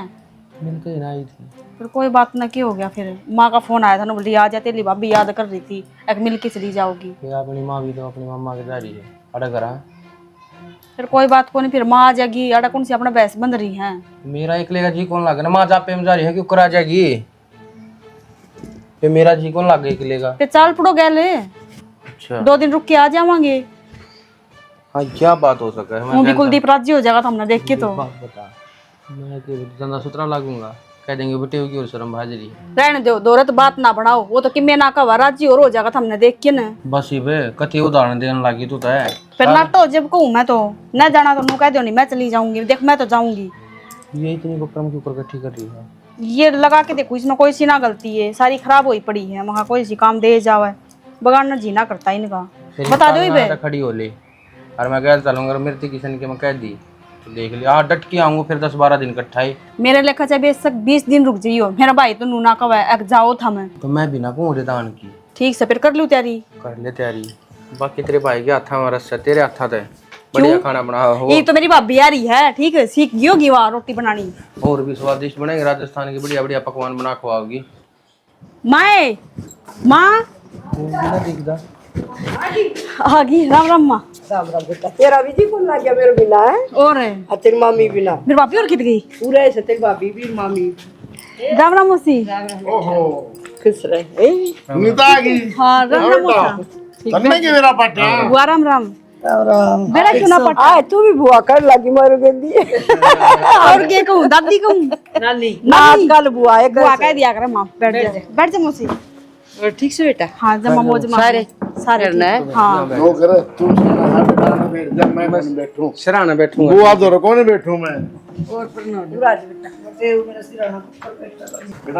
मिलकर आई थी। फिर कोई बात ना, क्या हो गया फिर माँ का फोन आया था ना, बोली आ जा, तेरी भाभी याद कर रही थी, एक मिल के चली जाओगी। फिर अपनी माँ भी तो अपनी मम्मा के जा रही है अड़ा करा। फिर कोई बात को नहीं, फिर माँ आ जाएगी, अड़ा कौन सी अपना भैंस बंध रही है। मेरा एक लेगा जी कौन लागे ना, माँ जापे में जा रही है क्यों करा जाएगी, फिर मेरा जी कौन लागे लेगा। फिर चाल पड़ो गए, अच्छा 2 दिन रुक के आ जावांगे। हाँ क्या बात हो सका है। वो भी कुलदीप राजी हो जाएगा तो हमने देख के तो। बात बता, मैं धंधा सुतरा लागूंगा, कह देंगे बेटे होगी और शर्म भाजरी रहने दो, दोरत बात ना बढ़ाओ, वो तो किमे ना का राजी और हो जाएगा तो हमने देख के ना। बस ही बे कति उदाहरण देने लगी तू तो है। फिर नाटो जब कहूँ मैं तो न जाना तो नु कह दो नहीं मैं चली जाऊंगी, देख मैं तो जाऊंगी। ये इतनी बकरम क्यों कर इकट्ठी कर रही है। ये लगा के देखो, इसमें कोई सी ना गलती है, सारी खराब हुई पड़ी है, वहाँ कोई सी काम दे जावे बगाड़ना जीना करता इनका। बता दो बे खड़ी हो ले और मैं गैर चलूंगा मृत्यु किशन के मैं कह दी तो देख लिया। हाँ डट के आऊंगा फिर 10-12 दिन इकट्ठा ही। मेरे लेखा चाहे बेशक 20 दिन रुक जाइयो, मेरा भाई तो नूना कवा एक जाओ था मैं तो मैं बिना कहूँ दान की। ठीक से फिर कर लूँ तैयारी। कर ले तैयारी, बाकी तेरे भाई के हाथा में रस्सा, तेरे हाथा थे बढ़िया खाना बना हो। ये तो मेरी भाभी आ रही है, ठीक है सीख गई होगी वहाँ रोटी बनानी, और भी स्वादिष्ट बनेंगे, राजस्थान की बढ़िया बढ़िया पकवान बना खवाओगी। माए माँ दिखदा आ गई। राम राम माँ। राम राम बेटा, तेरा भी जी कौन लग गया मेरे बिना है और और तेरी मामी बिना, मेरी भाभी और कित गई। पूरा ऐसे तेरी भाभी भी मामी। राम राम मौसी। खुश रहे। नीता की हाँ राम राम मौसा। तन्ने की मेरा पाटिया बुआ राम राम। राम बेटा क्यों ना पट आए तू भी बुआ कर लगी मारू गेंदी। और के कहूँ दादी कहूँ नानी आजकल बुआ है बुआ कह दिया करे माँ। बैठ जा मौसी। और ठीक से बेटा हाँ जमा मौज सारे सारे करना है हाँ वो करे तू खाना बैठ जा, मैं कौन बैठूं? सिराना बैठूंगा बुआ तो कौन बैठूं मैं? और प्रणाम बेटा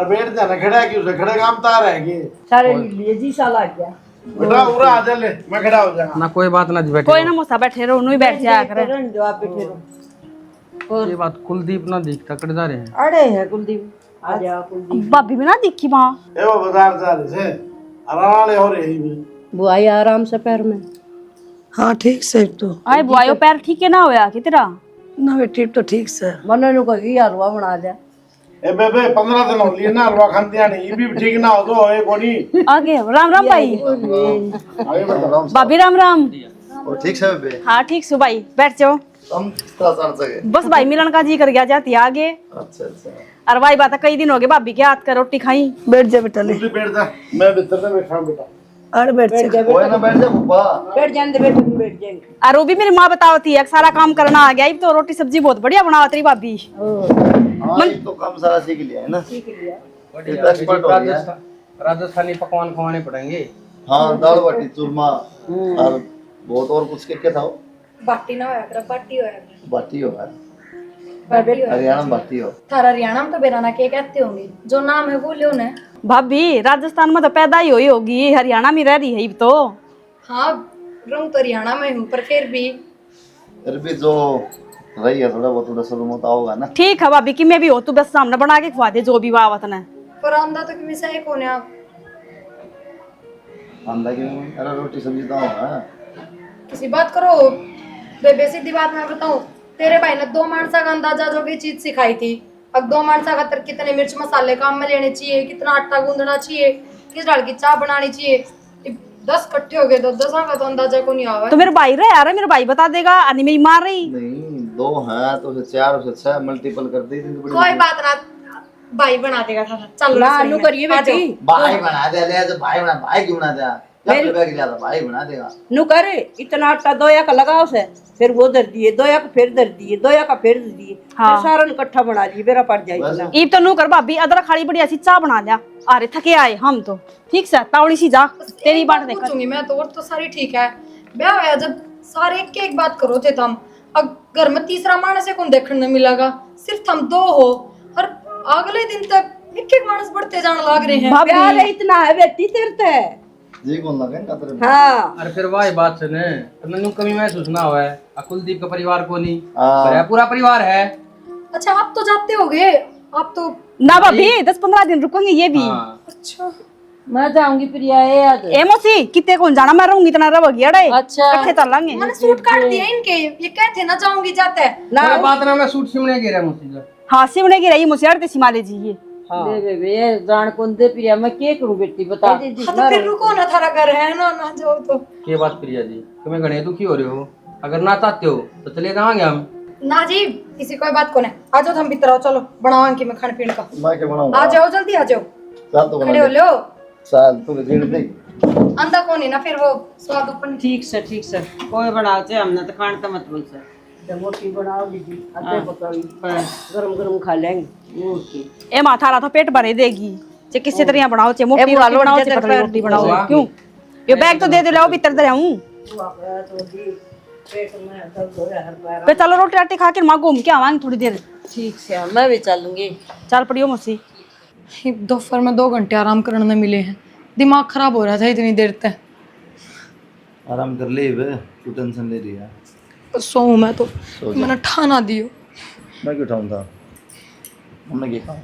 बैठ जा ना, खड़ा क्यों से? खड़े काम तार है कि सारे मिल लिए जी साल आ गया बेटा उरा आ जा ले, मैं खड़ा हो जाऊंगा। ना कोई बात ना जी बैठे कोई ना मौसा बैठे रहो नहीं बैठ जाया करे रहने दो आप बैठे रहो ये बात कुलदीप ना दिखता कटदार है अरे है कुलदीप आ जा कुलदीप भाभी भी ना दिखी वहाँ ए वो बाजार जा रहे से अराले हो रही भी बुआई आराम से पैर में हाँ ठीक से तो आए बुआयो पैर ठीक है ना होया कि तेरा ना बेटी तो ठीक से मनो नु कही हलवा बना लिया ए बेबे 15 दिन हो लिए ना हलवा खांतिया नहीं, ये भी ठीक ना हो तो ए कोनी आगे राम राम भाई आगे बता। भाभी राम राम और ठीक से बे हाँ ठीक सो भाई बैठ जाओ हम थोड़ा सर सके। बस भाई मिलन का जी कर गया जाती है आगे अच्छा अच्छा और भाई बात है, कई दिन हो गए भाभी के हाथ का रोटी खाई बैठ जा बेटा ले तू बैठ जा, मैं भीतर में बैठा हूं बेटा। अरे बैठ जा ओए ना बैठ जा बुब्बा। बैठ जाते बैठ बैठ जाएंगे और वो भी मेरी माँ बताती है सारा काम करना आ गया तो रोटी सब्जी बहुत बढ़िया बनावत रही भाभी हाँ ये तो काम सारा सीख लिया है ना, सीख लिया ये तो एक्सपर्ट हो गया। राजस्थानी पकवान खवाने पड़ेंगे। हाँ दाल बाटी चूरमा और बहुत और कुछ क्या था वो? बाटी ना होया कर बाटी होया कर बाटी हो यार, बाटी होया हरियाणा में बाटी हो। थारा हरियाणा में तो बेराना के कहते होंगे जो नाम है वो लो ना भाभी राजस्थान में तो पैदा ही हुई होगी हरियाणा में रह रही है तो हाँ रहूं तो हरियाणा में हूँ पर फिर भी जो रही है थोड़ा बहुत थोड़ा शुरू होता होगा ना। ठीक है भाभी कि मैं भी हो तू बस सामने बना के खवा दे जो भी बावत ने पर आंदा तो कि मिसा एक होने आप अंडा की अरे रोटी सब्जी तो होगा। किसी बात करो बेबे सीधी बात मैं बताऊं तेरे भाई ने 2 मानसा का अंदाजा जो भी चीज सिखाई थी अब 2 मानसा खातर कितने मिर्च मसाले काम में लेने चाहिए कितना आटा गूंदना चाहिए किस दाल की चाय बनानी चाहिए 10 इकट्ठे हो गए तो 10 का तो अंदाजा को नहीं आवा तो मेरे भाई रहे यार मेरे भाई बता देगा अनि मेरी मार रही नहीं 2 है तो उसे 4 उसे 6 मल्टीपल कर दी थी। कोई बात ना भाई बना देगा था चल ना नु करिए बेटी भाई बना दे ले तो भाई बना भाई क्यों बना दे जब रुपया की ज्यादा भाई बना देगा। नु करे इतना आटा दोया का लगाओ से फिर वो दर दिए दोया का फिर दर दिए दोया का फिर दर दिए फिर सारा इकट्ठा बना लिए बेरा पड़ जाए इतना ईब तो नू कर भाभी अदरक खाली बढ़िया सी चाय बना लिया अरे थके आए हम तो ठीक से तावड़ी सी जा तेरी बात देख पूछूंगी मैं तो और तो सारी ठीक है ब्याह होया जब सारे एक बात करो थे तुम अब घर में तीसरा मानस कौन देखने मिलेगा सिर्फ तुम 2 हो और अगले दिन तक एक मानस बढ़ते जाने लग रहे हैं प्यार इतना है बेटी तेरे ते जी कौन लगे ना तेरे। हाँ अरे फिर वही बात सुने तो नन्नू कमी महसूस ना हुआ है कुलदीप का परिवार को नहीं हाँ। पर पूरा परिवार है। अच्छा आप तो जाते होगे आप तो ना भाभी 10-15 दिन रुकेंगे ये भी हाँ। अच्छा मैं जाऊंगी प्रिया याद ए मौसी कितने कौन जाना मैं रहूंगी इतना रहोगी अड़े अच्छा इकट्ठे चलेंगे मैंने सूट काट दिया इनके ये कहते ना जाऊंगी जाते हैं कोई बात ना मैं सूट सिमने गिरा मुझसे हाँ सिमने की रही मुझसे अड़ते सिमाले जी ये दे बेबे जान कौन दे प्रिया मैं के करूं बेटी बता हाँ तो फिर रुको ना थारा घर है ना जाओ तो ये बात प्रिया जी तुम्हें घने दुखी हो रहे हो अगर ना चाहते हो तो चले जाएंगे हम। ना जी किसी कोई बात को नहीं आ जाओ हम भीतर आओ चलो बनाओ की मैं खाने पीने का मैं क्या बनाऊंगा आ जाओ जल्दी आ जाओ साल तो खड़े हो बना लो साल तो जीड़ दे अंधा को नहीं ना फिर वो स्वाद ऊपर ठीक से कोई बनाओ चाहे हमने तो खान तो मत बोल से मोटी बनाओ दीदी आटे पकाओ गरम गरम खा लेंगे मोटी ए माथारा तो पेट भरे देगी चे किसी तरह बनाओ चे मोटी रोटी बनाओ चे पतली रोटी बनाओ क्यों ये बैग तो दे दे लो भीतर दे हूं पे चलो रोटी राटी खा के मां घूम के आवांगे थोड़ी देर ठीक से मैं भी चलूंगी चल पड़ियो मौसी दोपहर में 2 घंटे आराम करने मिले हैं दिमाग खराब हो रहा था इतनी देर तक आराम कर ले बे तू टेंशन ले रही है। सोऊं मैं तो मैंने ठाना दियो मैं क्यों उठाऊं था हमने क्या कहा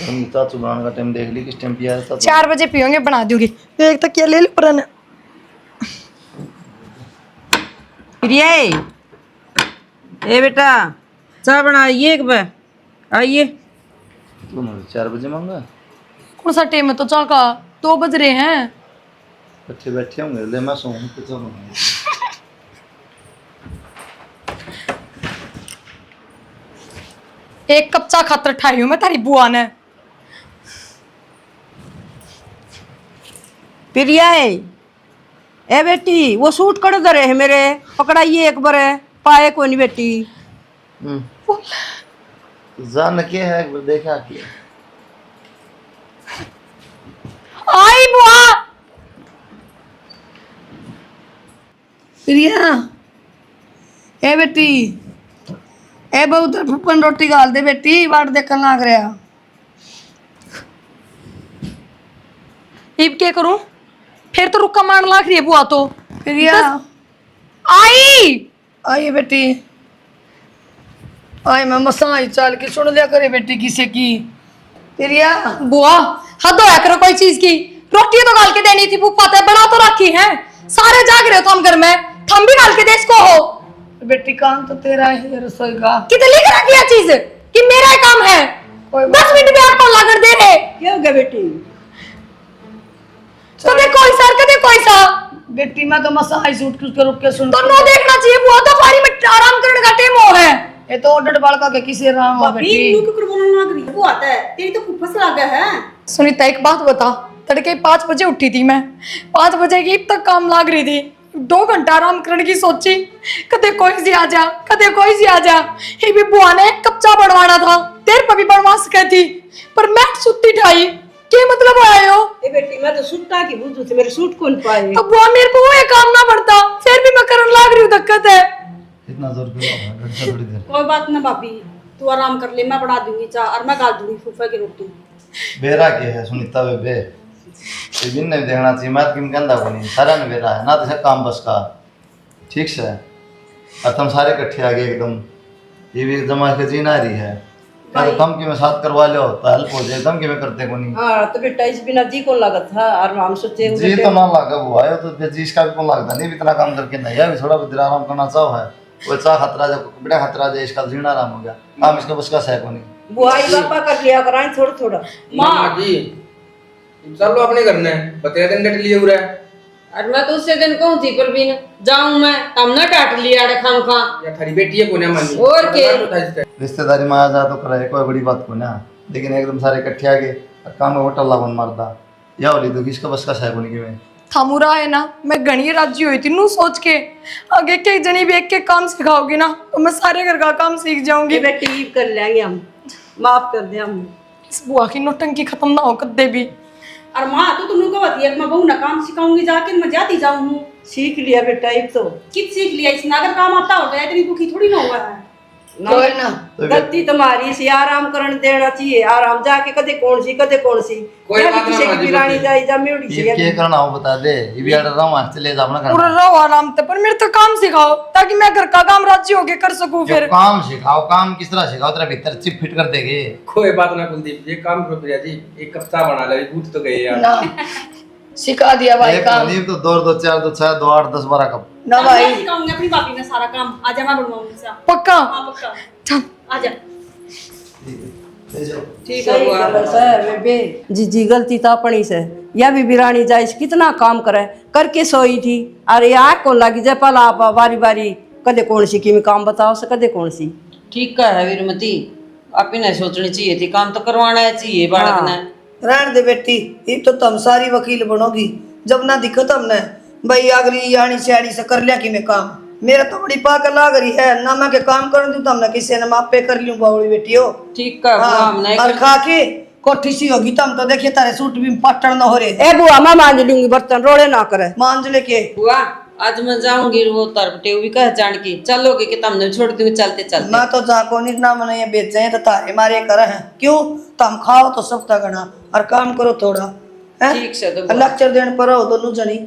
हम चाचू बनाने का टाइम देख ली किस टाइम पिया था 4 बजे पियोगे बना दूंगी एक तक ये ले लो पर प्रिया ए बेटा चाय बनाइए एक बार आइए। तूने 4 बजे मांगा कौन सा टाइम है तो चाह का 2 बज रहे हैं बच्चे बैठे होंगे ले मैं सोऊं तो चलो एक कप चाह खातर ठाई हूं मैं तारी बुआ ने प्रिया ए बेटी वो सूट कड़ दे रहे मेरे पकड़ाइए एक बार पाए को नहीं बेटी जान के है एक बार देखा कि प्रिया ए बेटी ए बहु तर फुप्पन रोटी गाल दे बेटी बाट देखन लाग रहा इब क्या करूं? फिर तो रुक्का मारने लाग रही है बुआ तो। प्रिया आई आई बेटी आई मैं मसा आई चाल के सुन लिया करे बेटी किसे की प्रिया बुआ हद होया करो कोई चीज की। रोटी तो गाल के देनी थी, भूख पाता है बना तो रखी है। सारे जाग रहे हो तुम घर में, थम भी गाल के दे इसको हो। बेटी काम तो तेरा है रसोई का कितने लिख रखी है चीज कि मेरा ही काम है। 10 मिनट में आपको लागड़ दे रहे क्या हो गया बेटी? कदे कोई सर कदे कोई सा बेटी मैं तो मसा आई सूट के रुक के सुन तो नो देखना चाहिए बुआ तो पारी में आराम करने का टाइम हो है। ये तो ऑर्डर बालका के किसी राम हो बेटी वो आता है तेरी तो फुफस लगा है। सुनीता एक बात बता, तड़के 5 बजे उठी थी मैं, 5 बजे की तक काम लाग रही थी। 2 घंटा आराम करने की सोची, कदे कोई सी आ जा कदे कोई सी आ जा। ये भी बुआ ने कच्चा बनवाना था, तेरे पर भी बनवा सके थी पर मैं सुत्ती ठाई। क्या मतलब आए हो? ए बेटी मैं तो सूट की बुझू थे मेरे सूट कौन पाए। अब बुआ मेरे को ये काम ना पड़ता, फिर भी मैं करने लाग रही हूँ, दिक्कत है। इतना जोर क्यों थोड़ी देर कोई बात ना भाभी, तू आराम कर ले, मैं बना दूंगी चाय और मैं गाल दूंगी फूफा की रोटी। बेरा के है सुनीता बेबे ये दिन नहीं देखना चाहिए मैं किम कहंदा को नहीं सारा ने बेरा है ना तो काम बस का ठीक से और तुम सारे इकट्ठे आ गए एकदम ये भी जमा के जीना रही है ना तो तुम की में साथ करवा लो तो हेल्प हो जाए तुम की में करते को नहीं। हां तो बेटा इस बिना जी को लागत था और हम सोचे जी तो ना लगा वो आयो तो जी इसका भी को लगता नहीं इतना काम करके नहीं है थोड़ा बहुत आराम करना चाहो है वो चाह खतरा जब बड़ा खतरा जाए इसका जीना आराम हो गया काम इसका बस का है को नहीं बुआई बापा कर लिया कराई थोड़ा थोड़ा। माँ जी चलो अपने घर में बतेरा दिन डट लिए हुआ है। और मैं तो उससे दिन कहूँ थी परवीन जाऊं मैं तब ना काट लिया रे खाम खा या थारी बेटी है कोने मानी और के रिश्तेदारी में आ जा तो करे कोई बड़ी बात को ना लेकिन एकदम सारे इकट्ठे आ गए और काम में होटल लागन मारदा या वाली तो किसका बस का है को नहीं में थामुरा है ना, मैं घनी राजी हुई थी नू सोच के आगे एक एक जनी भी एक एक काम सिखाओगी ना तो मैं सारे घर का काम सीख जाऊंगी। बेटी कर लेंगे हम, माफ कर दे हम। इस बुआ की नौटंकी खत्म ना हो कदे भी। और माँ तो तुमने कहती है मैं बहू ना काम सिखाऊंगी जाके मैं जाती जाऊँ। सीख लिया बेटा एक तो कित सीख लिया इसने, अगर काम आता होता है इतनी दुखी थोड़ी ना हुआ है। कोई ना गलती तुम्हारी से आराम करने देना चाहिए। आराम जाके कदे कौन सी कोई बात ना माजी पिरानी जाई जा मेड़ी ये से क्या करना हो बता दे ये भी आड़ रहा हूं चले जा अपना पूरा करना रहो आराम से पर मेरे तो काम सिखाओ ताकि मैं घर का काम राजी होके कर सकूं। जो फिर काम सिखाओ काम किस तरह सिखाओ तेरा भीतर चिप फिट कर देगे कोई बात ना कुलदीप ये काम करो प्रिया जी एक कप्ता बना ले भूत तो गए यार ना सिखा दिया भाई एक काम नहीं तो 2 4 2 6 2 8 10 12 कप ना भाई मैं सिखाऊंगी अपनी भाभी ने सारा काम, आजा मैं बनवाऊंगी सा पक्का। हाँ पक्का, आजा। ठीक है गलत है बेबे जी जी गलती तो अपनी से या भी बिरानी जाए कितना काम करे करके सोई थी। अरे यार कौन लगी जाए पला आप बारी बारी कदे कौन सी की काम बताओ से कदे कौन सी ठीक का है वीरमती, आप ही नहीं सोचनी चाहिए थी, काम तो करवाना चाहिए बालक ने। रहने दे बेटी ये तो तुम सारी वकील बनोगी जब ना दिक्कत हमने भाई अगली आनी सियानी से कर लिया कि मैं काम मेरा तो बड़ी पाक लाग रही है ना मैं के काम कर दूं तो हमने किसी ने मापे कर लूं बावड़ी बेटी हो ठीक का हमने और खा के कोठी सी होगी तुम तो देखिए तारे सूट भी पट्टन न हो रहे ए बुआ मैं मांज लूंगी बर्तन रोड़े ना करे मांझ लेके बुआ आज मैं जाऊंगी वो तरफ टेवी कह जान की चलोगे कि तुमने छोड़ दूंगी चलते चलते। मैं तो जाको नहीं ना मैंने ये बेचे तो तारे मारे कर है क्यों तुम खाओ तो सब तगड़ा और काम करो थोड़ा ठीक से तो लेक्चर देने पर हो दोनों जनी